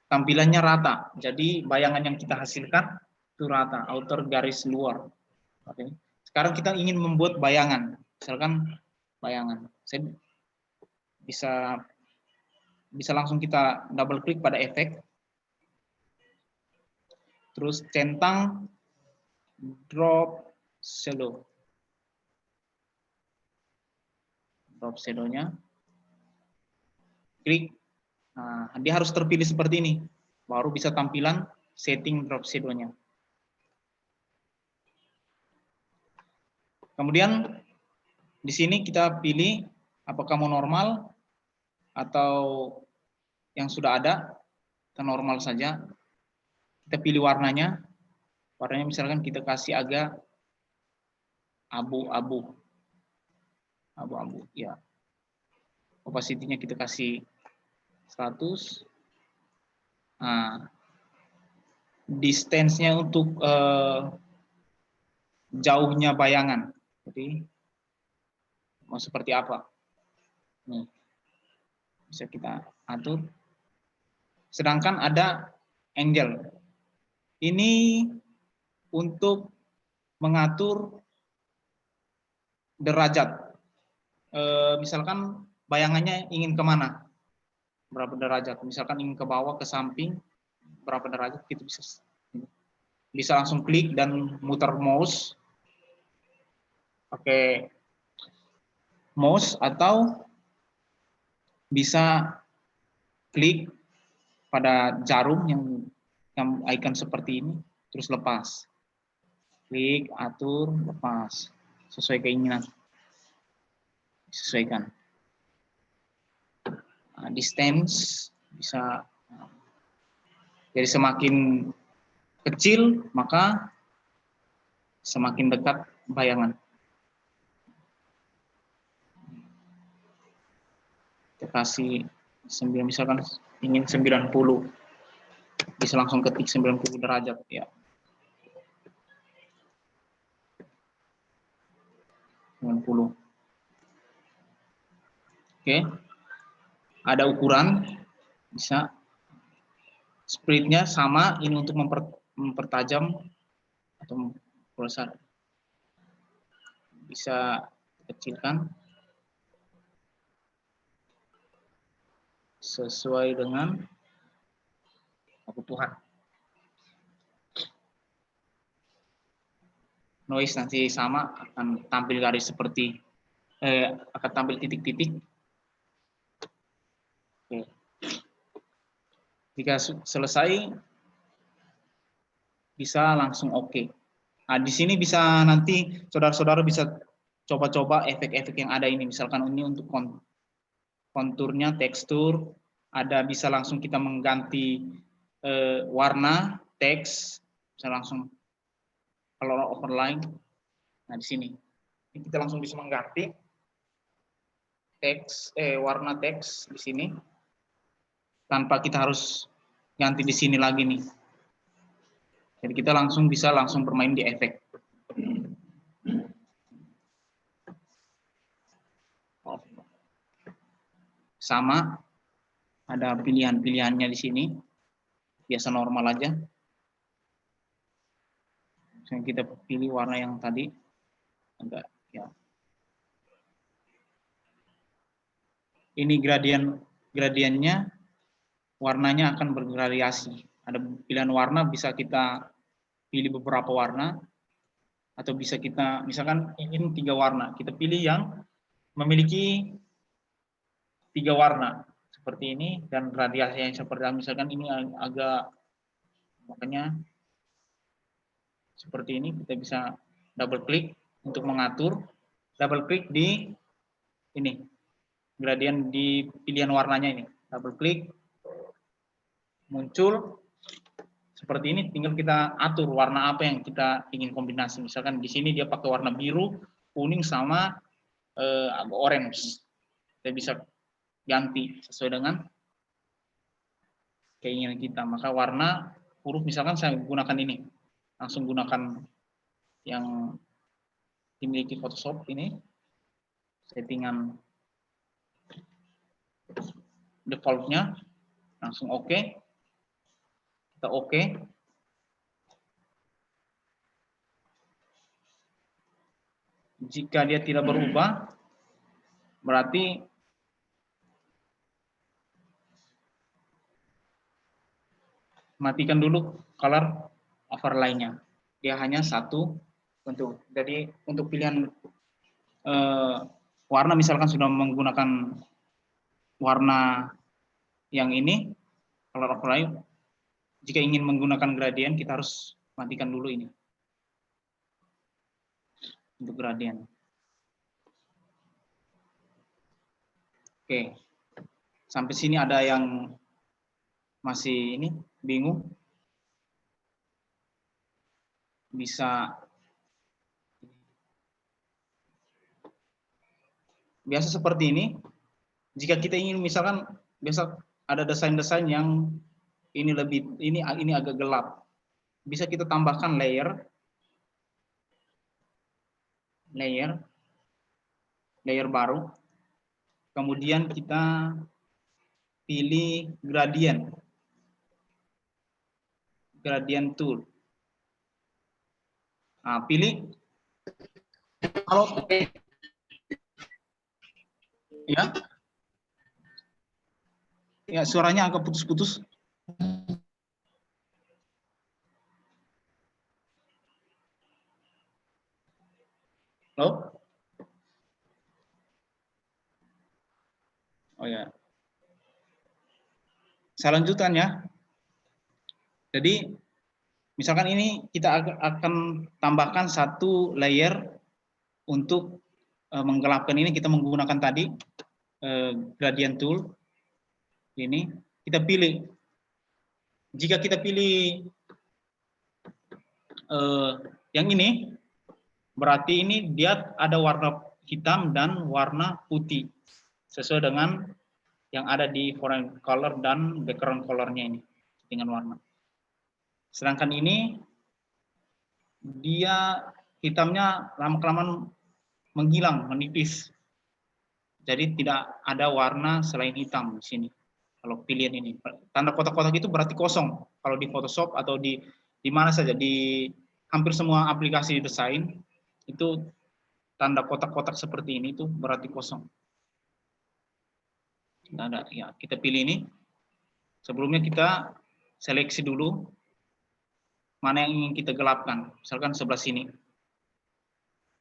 tampilannya rata. Jadi bayangan yang kita hasilkan itu rata. Outer garis luar. Oke. Sekarang kita ingin membuat bayangan. Misalkan bayangan. Saya bisa langsung kita double klik pada efek. Terus centang drop shadow. Drop shadow-nya. Klik. Nah, dia harus terpilih seperti ini. Baru bisa tampilan setting drop shadow-nya. Kemudian di sini kita pilih apakah mau normal atau yang sudah ada, kita normal saja. Kita pilih warnanya. Warnanya misalkan kita kasih agak abu-abu. Abu-abu, ya. Opacity-nya kita kasih 100. Nah, distance-nya untuk jauhnya bayangan. Jadi mau seperti apa? Nih, bisa kita atur. Sedangkan ada angle. Ini untuk mengatur derajat. Misalkan bayangannya ingin kemana? Berapa derajat? Misalkan ingin ke bawah, ke samping, berapa derajat? Kita bisa langsung klik dan muter mouse. Pakai mouse atau bisa klik pada jarum yang icon seperti ini, terus lepas. Klik, atur, lepas. Sesuai keinginan. Sesuaikan. Nah, distance bisa, jadi semakin kecil maka semakin dekat bayangan. Kita kasih 9, misalkan ingin 90, bisa langsung ketik 90 derajat ya. 90. Oke. ada ukuran, bisa spreadnya sama, ini untuk mempertajam atau memperbesar, bisa kecilkan sesuai dengan kebutuhan. Noise nanti sama, akan tampil garis seperti akan tampil titik-titik. Oke. Jika selesai, bisa langsung oke. Nah, di sini bisa nanti saudara-saudara bisa coba-coba efek-efek yang ada ini. Misalkan ini untuk konturnya, tekstur, ada bisa langsung kita mengganti warna, teks, bisa langsung color overline. Nah, di sini kita langsung bisa mengganti teks, warna teks di sini tanpa kita harus ganti di sini lagi nih. Jadi kita bisa langsung bermain di efek. Sama, ada pilihan-pilihannya di sini. Biasa normal aja. Misalnya kita pilih warna yang tadi agak ya. Ini gradiennya, warnanya akan bervariasi. Ada pilihan warna, bisa kita pilih beberapa warna, atau bisa kita misalkan ingin 3 warna, kita pilih yang memiliki 3 warna seperti ini, dan radiasi yang seperti misalkan ini agak, makanya seperti ini, kita bisa double klik untuk mengatur, double klik di ini gradien di pilihan warnanya ini, double klik muncul seperti ini, tinggal kita atur warna apa yang kita ingin kombinasi. Misalkan di sini dia pakai warna biru, kuning sama agak orange, kita bisa ganti sesuai dengan keinginan kita. Maka warna huruf misalkan saya gunakan ini, langsung gunakan yang dimiliki Photoshop ini, settingan defaultnya, langsung oke. Kita oke. Jika dia tidak berubah, berarti matikan dulu color overlay-nya. Dia hanya satu bentuk. Jadi untuk pilihan warna, misalkan sudah menggunakan warna yang ini, color overlay, jika ingin menggunakan gradien, kita harus matikan dulu ini untuk gradien. Oke, sampai sini ada yang masih ini bingung? Bisa biasa seperti ini. Jika kita ingin misalkan biasa ada desain-desain yang ini agak gelap, bisa kita tambahkan layer baru, kemudian kita pilih gradient tool. Nah, pilih kalau ya suaranya agak putus-putus. Halo? Oh ya. Saya lanjutkan ya. Jadi misalkan ini kita akan tambahkan satu layer untuk menggelapkan ini, kita menggunakan tadi gradient tool. Ini kita pilih. Jika kita pilih yang ini, berarti ini dia ada warna hitam dan warna putih sesuai dengan yang ada di foreground color dan background colornya ini dengan warna. Sedangkan ini dia hitamnya lama-kelamaan menghilang, menipis. Jadi tidak ada warna selain hitam di sini. Kalau pilihan ini, tanda kotak-kotak itu berarti kosong. Kalau di Photoshop atau di mana saja, di hampir semua aplikasi desain itu tanda kotak-kotak seperti ini itu berarti kosong. Tidak ada. Ya, kita pilih ini. Sebelumnya kita seleksi dulu mana yang ingin kita gelapkan. Misalkan sebelah sini,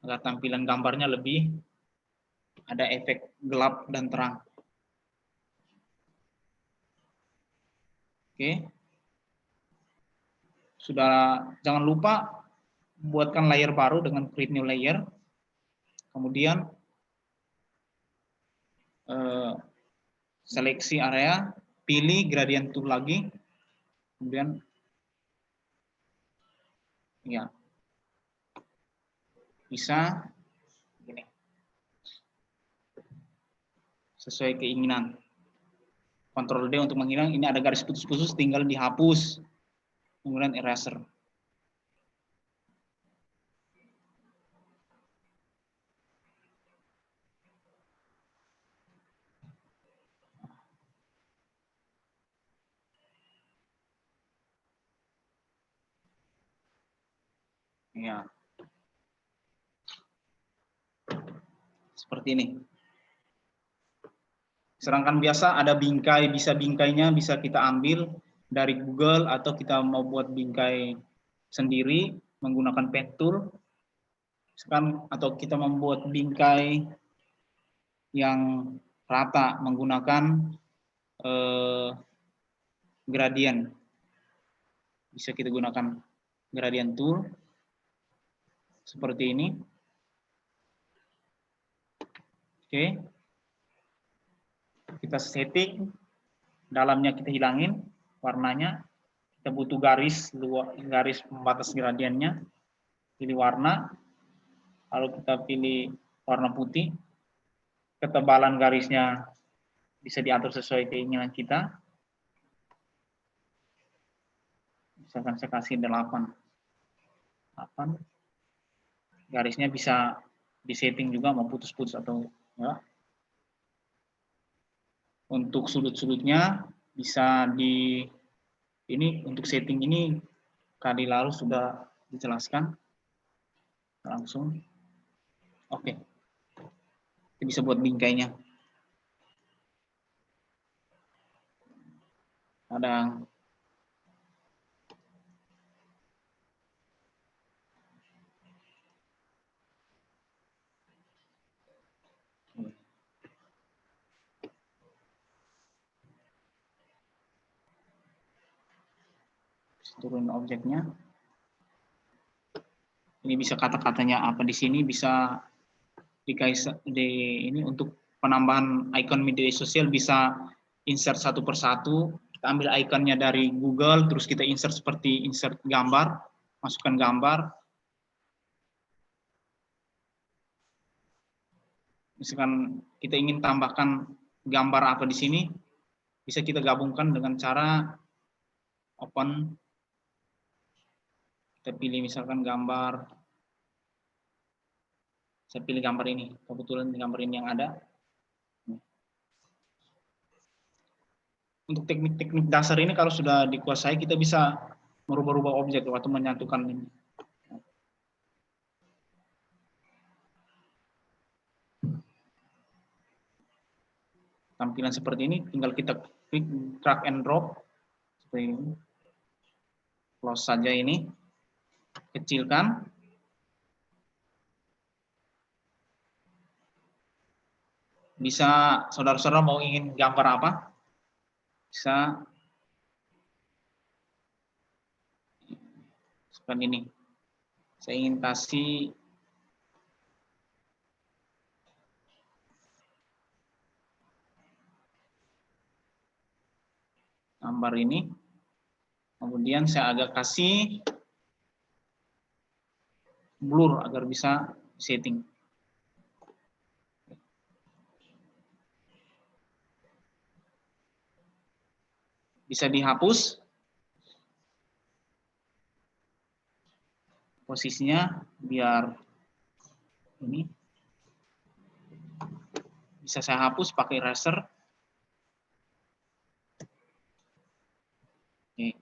agar tampilan gambarnya lebih ada efek gelap dan terang. Oke. Sudah, jangan lupa buatkan layer baru dengan create new layer. Kemudian seleksi area, pilih gradient tool lagi. Kemudian ya bisa gini. Sesuai keinginan. Ctrl D untuk menghilang, ini ada garis putus-putus tinggal dihapus. Kemudian eraser. Ya. Seperti ini. Sedangkan biasa ada bingkai, bingkainya bisa kita ambil dari Google atau kita mau buat bingkai sendiri menggunakan pen tool. Sekarang atau kita membuat bingkai yang rata menggunakan gradient. Bisa kita gunakan gradient tool seperti ini. Oke. Kita setting, dalamnya kita hilangin warnanya. Kita butuh garis pembatas gradiennya. Pilih warna. Lalu kita pilih warna putih. Ketebalan garisnya bisa diatur sesuai keinginan kita. Misalkan saya kasih 8. Garisnya bisa disetting juga mau putus-putus atau ya. Untuk sudut-sudutnya bisa ini untuk setting ini kali lalu sudah dijelaskan langsung. Oke. Kita bisa buat bingkainya. Kadang turun objeknya. Ini bisa kata-katanya apa di sini, bisa ini untuk penambahan icon media sosial bisa insert satu persatu. Kita ambil ikonnya dari Google, terus kita insert seperti insert gambar, masukkan gambar. Misalkan kita ingin tambahkan gambar apa di sini, bisa kita gabungkan dengan cara open. Kita pilih misalkan gambar, saya pilih gambar ini, kebetulan gambar ini yang ada. Untuk teknik-teknik dasar ini kalau sudah dikuasai, kita bisa merubah-rubah objek atau menyatukan ini. Tampilan seperti ini, tinggal kita klik drag and drop seperti ini. Close saja ini, kecilkan. Bisa saudara-saudara mau ingin gambar apa? Bisa seperti ini. Saya ingin kasih gambar ini. Kemudian saya agak kasih blur agar bisa setting. Bisa dihapus posisinya biar ini bisa saya hapus pakai eraser. Oke.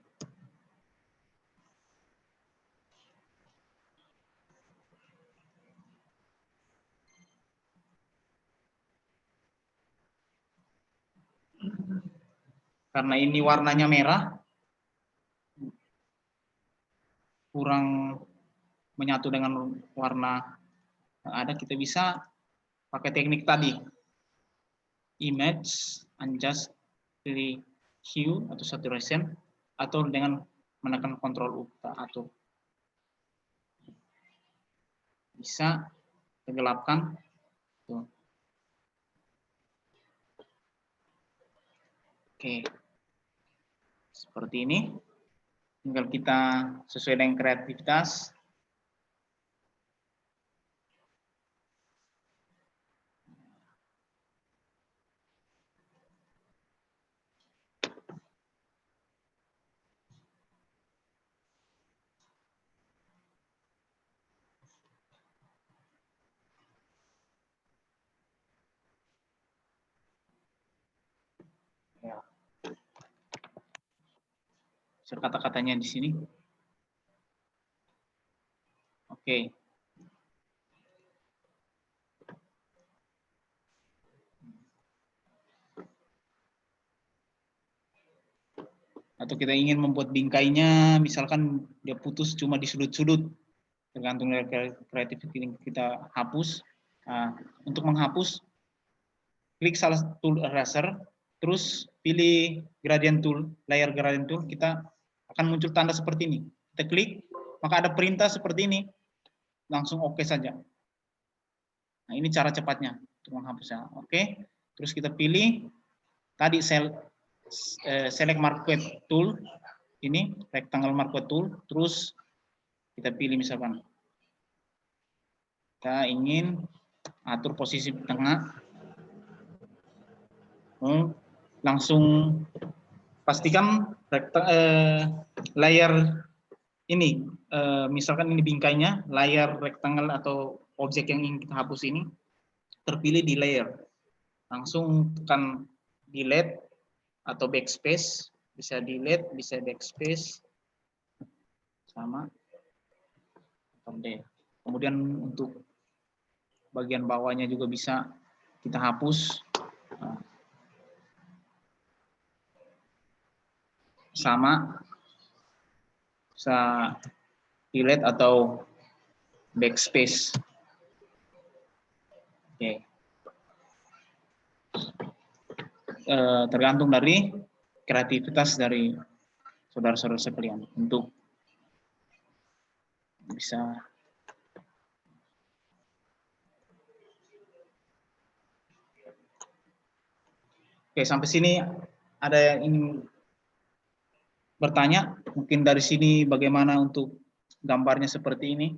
Karena ini warnanya merah, kurang menyatu dengan warna yang ada, kita bisa pakai teknik tadi. Image, adjust, pilih hue atau saturation, atau dengan menekan Ctrl U kita atur. Bisa gelapkan. Tuh. Oke. Seperti ini. Tinggal kita sesuai dengan kreativitas. Ya. Kata-katanya di sini. Oke. Atau kita ingin membuat bingkainya, misalkan dia putus cuma di sudut-sudut, tergantung dari kreatif kita hapus. Nah, untuk menghapus, klik salah tool eraser, terus pilih gradient tool, layer gradient tool, kita akan muncul tanda seperti ini. Kita klik, maka ada perintah seperti ini, langsung oke saja. Nah, ini cara cepatnya untuk menghapusnya. Oke, terus kita pilih tadi select marquee tool, ini rectangle marquee tool, terus kita pilih misalkan kita ingin atur posisi tengah, langsung pastikan layar ini, misalkan ini bingkainya, layar rectangle atau objek yang ingin kita hapus ini terpilih di layer, langsung tekan delete atau backspace, bisa delete, bisa backspace, sama. Kemudian untuk bagian bawahnya juga bisa kita hapus, sama, bisa delete atau backspace. Oke. Tergantung dari kreativitas dari saudara-saudara sekalian untuk bisa. Oke, sampai sini ada yang ingin bertanya? Mungkin dari sini bagaimana untuk gambarnya seperti ini?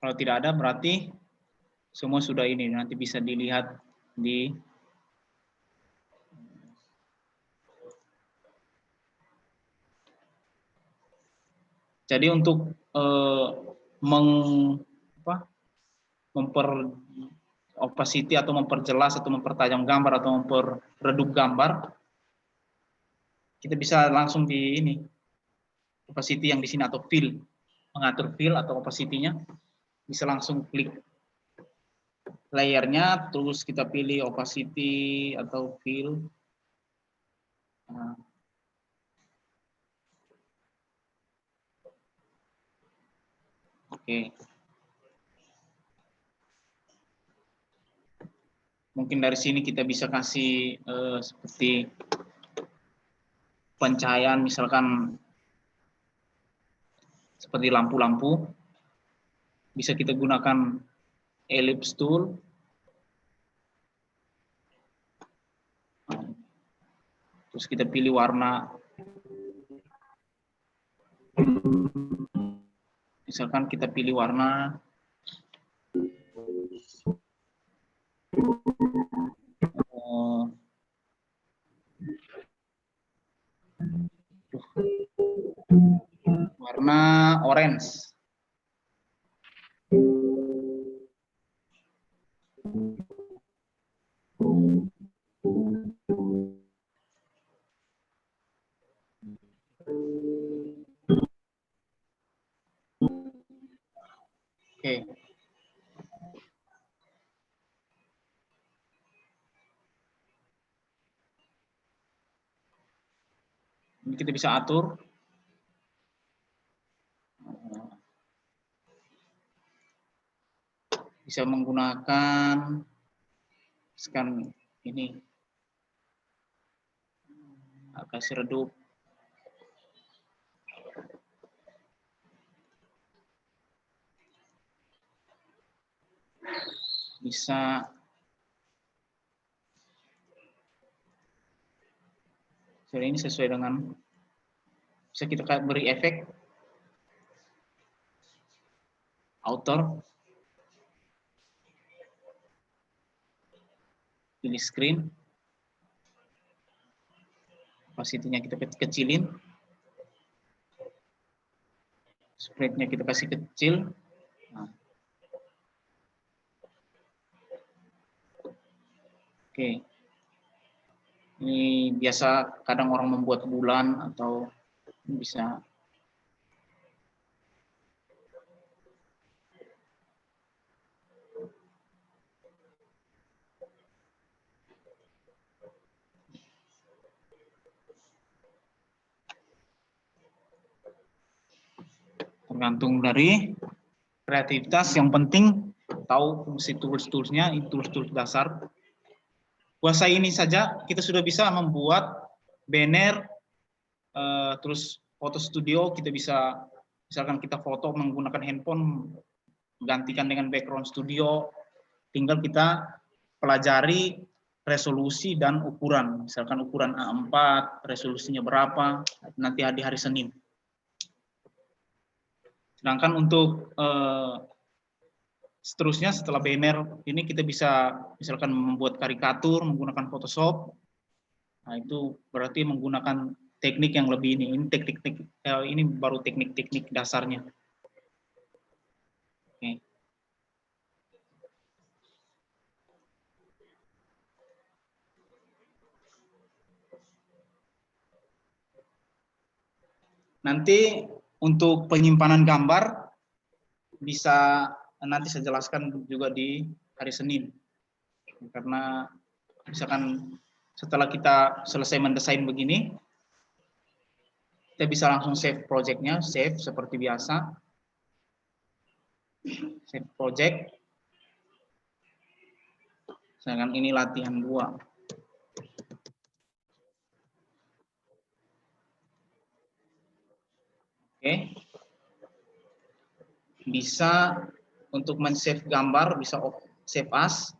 Kalau tidak ada berarti semua sudah ini, nanti bisa dilihat di jadi untuk opacity atau memperjelas atau mempertajam gambar atau memperredup gambar, kita bisa langsung di ini opacity yang di sini atau fill, mengatur fill atau opacity-nya, bisa langsung klik layernya, terus kita pilih opacity atau fill. Nah. Oke. Mungkin dari sini kita bisa kasih seperti pencahayaan, misalkan seperti lampu-lampu, bisa kita gunakan ellipse tool. Terus kita pilih warna, misalkan kita pilih warna warna orange. Oke. Ini kita bisa atur. Bisa menggunakan scan ini. Kasih redup. Bisa ini sesuai dengan, bisa kita beri efek outer, pilih screen, opacity-nya kita kecilin, spread-nya kita kasih kecil. Nah. Oke. Ini biasa kadang orang membuat bulan atau bisa tergantung dari kreativitas. Yang penting tahu fungsi tools-toolsnya, itu tools-tools dasar. Kuasai ini saja, kita sudah bisa membuat banner, terus foto studio. Kita bisa, misalkan kita foto menggunakan handphone, gantikan dengan background studio. Tinggal kita pelajari resolusi dan ukuran. Misalkan ukuran A4, resolusinya berapa, nanti di hari Senin. Sedangkan untuk seterusnya setelah banner ini kita bisa misalkan membuat karikatur menggunakan Photoshop. Nah, itu berarti menggunakan teknik yang lebih ini. Ini teknik ini baru teknik-teknik dasarnya. Oke. Nanti untuk penyimpanan gambar bisa nanti saya jelaskan juga di hari Senin. Karena misalkan setelah kita selesai mendesain begini, kita bisa langsung save project-nya, save seperti biasa. Save project. Misalkan ini latihan 2. Oke. Bisa untuk men-save gambar, bisa save as.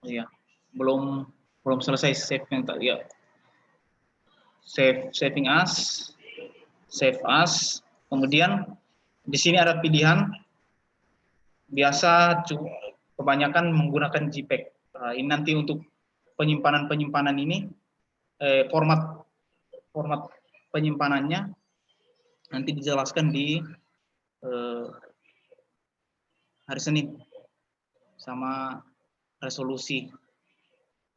Oh ya, belum selesai save yang tadi ya. Saving as, save as. Kemudian di sini ada pilihan. Biasa kebanyakan menggunakan JPEG. Ini nanti untuk penyimpanan ini format penyimpanannya nanti dijelaskan di hari Senin sama resolusi.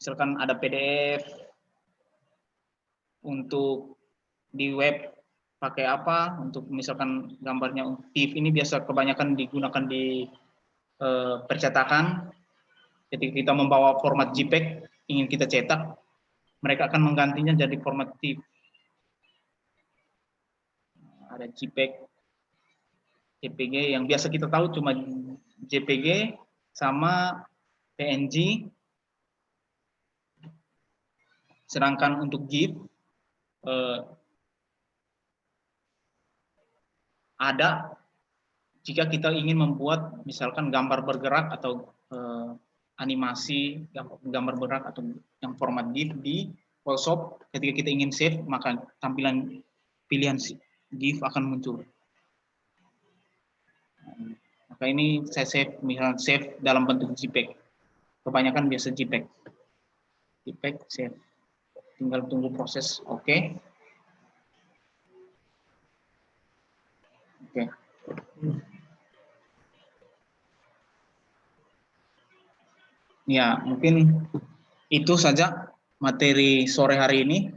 Misalkan ada PDF untuk di web pakai apa, untuk misalkan gambarnya TIFF ini biasa kebanyakan digunakan di percetakan. Ketika kita membawa format JPEG ingin kita cetak, mereka akan menggantinya jadi format TIFF. Ada JPEG, JPG yang biasa kita tahu cuma JPG sama PNG. Sedangkan untuk GIF ada jika kita ingin membuat misalkan gambar bergerak atau animasi gambar bergerak atau yang format GIF di Photoshop. Ketika kita ingin save, maka tampilan pilihan GIF akan muncul. Maka ini saya save, misalnya save dalam bentuk JPEG. Kebanyakan biasa JPEG. JPEG save. Tinggal tunggu proses. Oke. Oke. Ya, mungkin itu saja materi sore hari ini.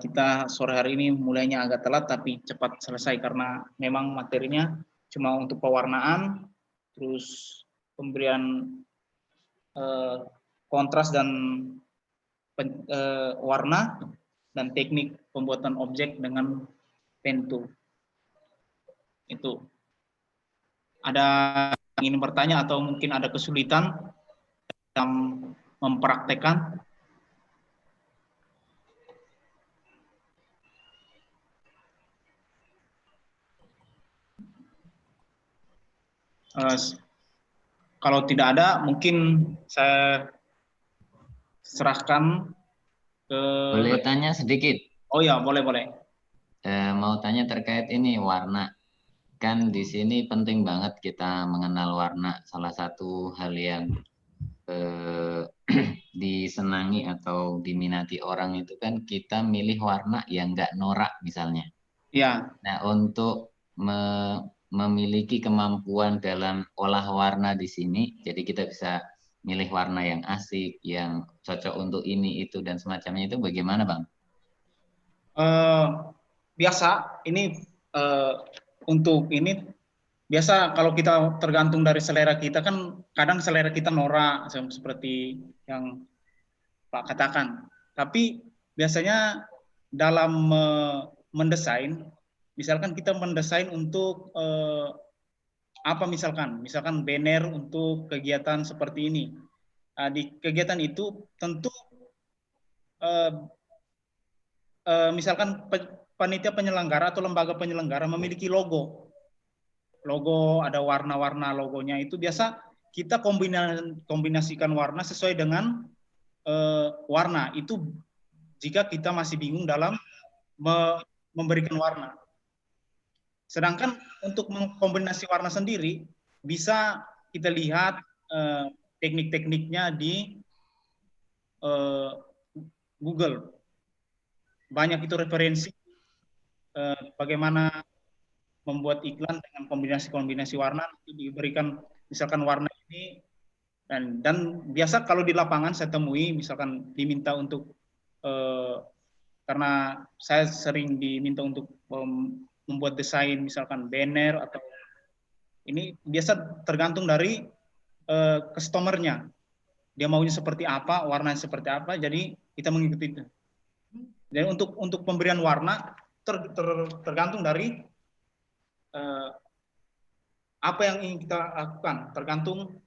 Kita sore hari ini mulainya agak telat tapi cepat selesai karena memang materinya cuma untuk pewarnaan, terus pemberian kontras dan warna, dan teknik pembuatan objek dengan pen tool. Itu. Ada yang ingin bertanya atau mungkin ada kesulitan dalam mempraktekkan? Kalau tidak ada, mungkin saya serahkan ke... Boleh tanya sedikit? Oh ya, boleh. Mau tanya terkait ini warna. Kan di sini penting banget kita mengenal warna. Salah satu hal yang disenangi atau diminati orang itu kan kita milih warna yang nggak norak misalnya. Ya. Nah, untuk memiliki kemampuan dalam olah warna di sini, jadi kita bisa milih warna yang asik, yang cocok untuk ini, itu, dan semacamnya itu bagaimana, Bang? Biasa, ini untuk ini, biasa kalau kita tergantung dari selera kita, kan kadang selera kita norak, seperti yang Pak katakan. Tapi biasanya dalam mendesain, misalkan kita mendesain untuk apa misalkan banner untuk kegiatan seperti ini. Di kegiatan itu tentu misalkan panitia penyelenggara atau lembaga penyelenggara memiliki logo, ada warna-warna logonya, itu biasa kita kombinasikan warna sesuai dengan warna itu jika kita masih bingung dalam memberikan warna. Sedangkan untuk mengkombinasi warna sendiri bisa kita lihat teknik-tekniknya di Google. Banyak itu referensi bagaimana membuat iklan dengan kombinasi-kombinasi warna, nanti diberikan misalkan warna ini, dan biasa kalau di lapangan saya temui misalkan diminta untuk karena saya sering diminta untuk membuat desain misalkan banner atau ini, biasa tergantung dari customernya, dia maunya seperti apa, warnanya seperti apa, jadi kita mengikuti itu. Jadi untuk pemberian warna tergantung dari apa yang ingin kita lakukan, tergantung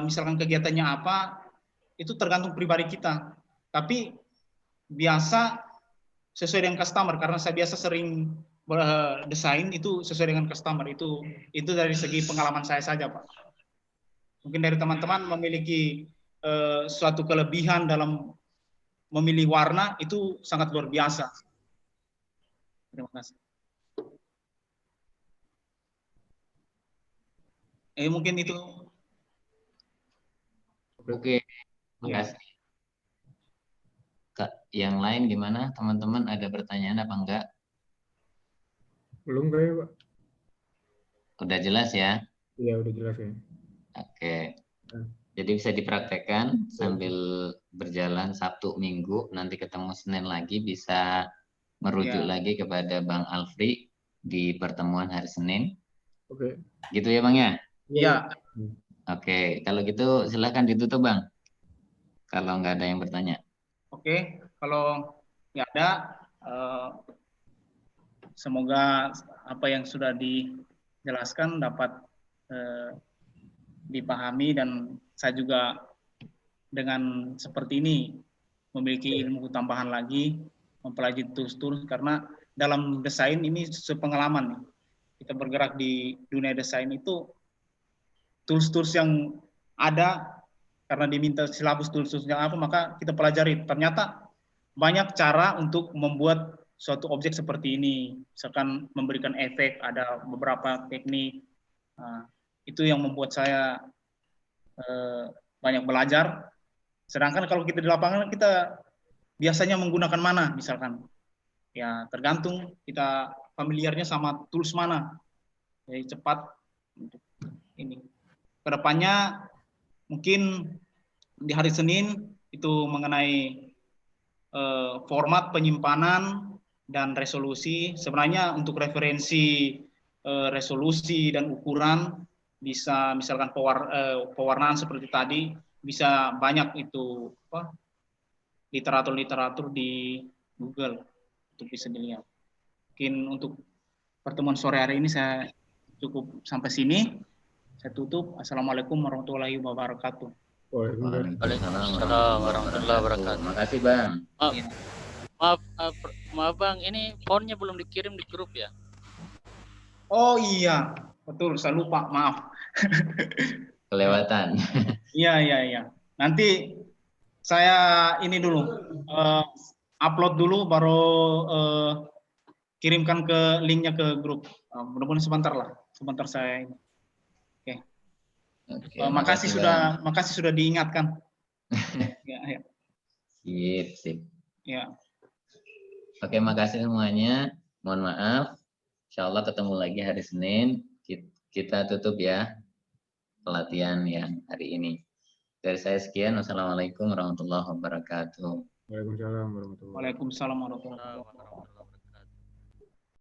misalkan kegiatannya apa, itu tergantung pribadi kita. Tapi biasa sesuai dengan customer, karena saya biasa sering desain itu sesuai dengan customer, itu dari segi pengalaman saya saja, Pak. Mungkin dari teman-teman memiliki suatu kelebihan dalam memilih warna, itu sangat luar biasa. Terima kasih. Mungkin itu. Oke, terima kasih. Yang lain gimana, teman-teman? Ada pertanyaan apa enggak? Belum kayak, Pak. Udah jelas ya? Iya, udah jelas ya. Oke. Jadi bisa dipraktekkan sambil berjalan Sabtu Minggu, nanti ketemu Senin lagi, bisa merujuk lagi kepada Bang Alfri di pertemuan hari Senin. Oke. Gitu ya Bang ya? Iya. Oke, kalau gitu silahkan ditutup Bang. Kalau nggak ada yang bertanya. Oke, kalau nggak ada, semoga apa yang sudah dijelaskan dapat dipahami, dan saya juga dengan seperti ini memiliki ilmu tambahan lagi, mempelajari tools-tools, karena dalam desain ini sepengalaman. Kita bergerak di dunia desain itu, tools-tools yang ada, karena diminta silabus tools-toolsnya apa, maka kita pelajari. Ternyata banyak cara untuk membuat suatu objek seperti ini. Misalkan memberikan efek, ada beberapa teknik. Nah, itu yang membuat saya banyak belajar. Sedangkan kalau kita di lapangan, kita biasanya menggunakan mana misalkan. Ya, tergantung kita familiarnya sama tools mana. Jadi cepat untuk ini. Kedepannya mungkin di hari Senin itu mengenai format penyimpanan dan resolusi. Sebenarnya untuk referensi resolusi dan ukuran bisa misalkan pewarnaan seperti tadi, bisa banyak itu literatur-literatur di Google untuk bisa dilihat. Mungkin untuk pertemuan sore hari ini saya cukup sampai sini. Saya tutup. Assalamualaikum warahmatullahi wabarakatuh. Waalaikumsalam warahmatullahi wabarakatuh. Makasih Bang. Maaf Bang, ini fontnya belum dikirim di grup ya? Oh iya, betul. Saya lupa. Maaf. Kelewatan. Iya. Nanti saya ini dulu upload dulu, baru kirimkan ke linknya ke grup. Mudah-mudahan sebentar saya ini. Oke, makasih sudah diingatkan. Ya. Sip. Ya. Oke, makasih semuanya. Mohon maaf. Insya Allah ketemu lagi hari Senin. Kita tutup ya pelatihan yang hari ini. Dari saya sekian. Wassalamualaikum warahmatullahi wabarakatuh. Waalaikumsalam warahmatullahi wabarakatuh. Waalaikumsalam warahmatullahi wabarakatuh.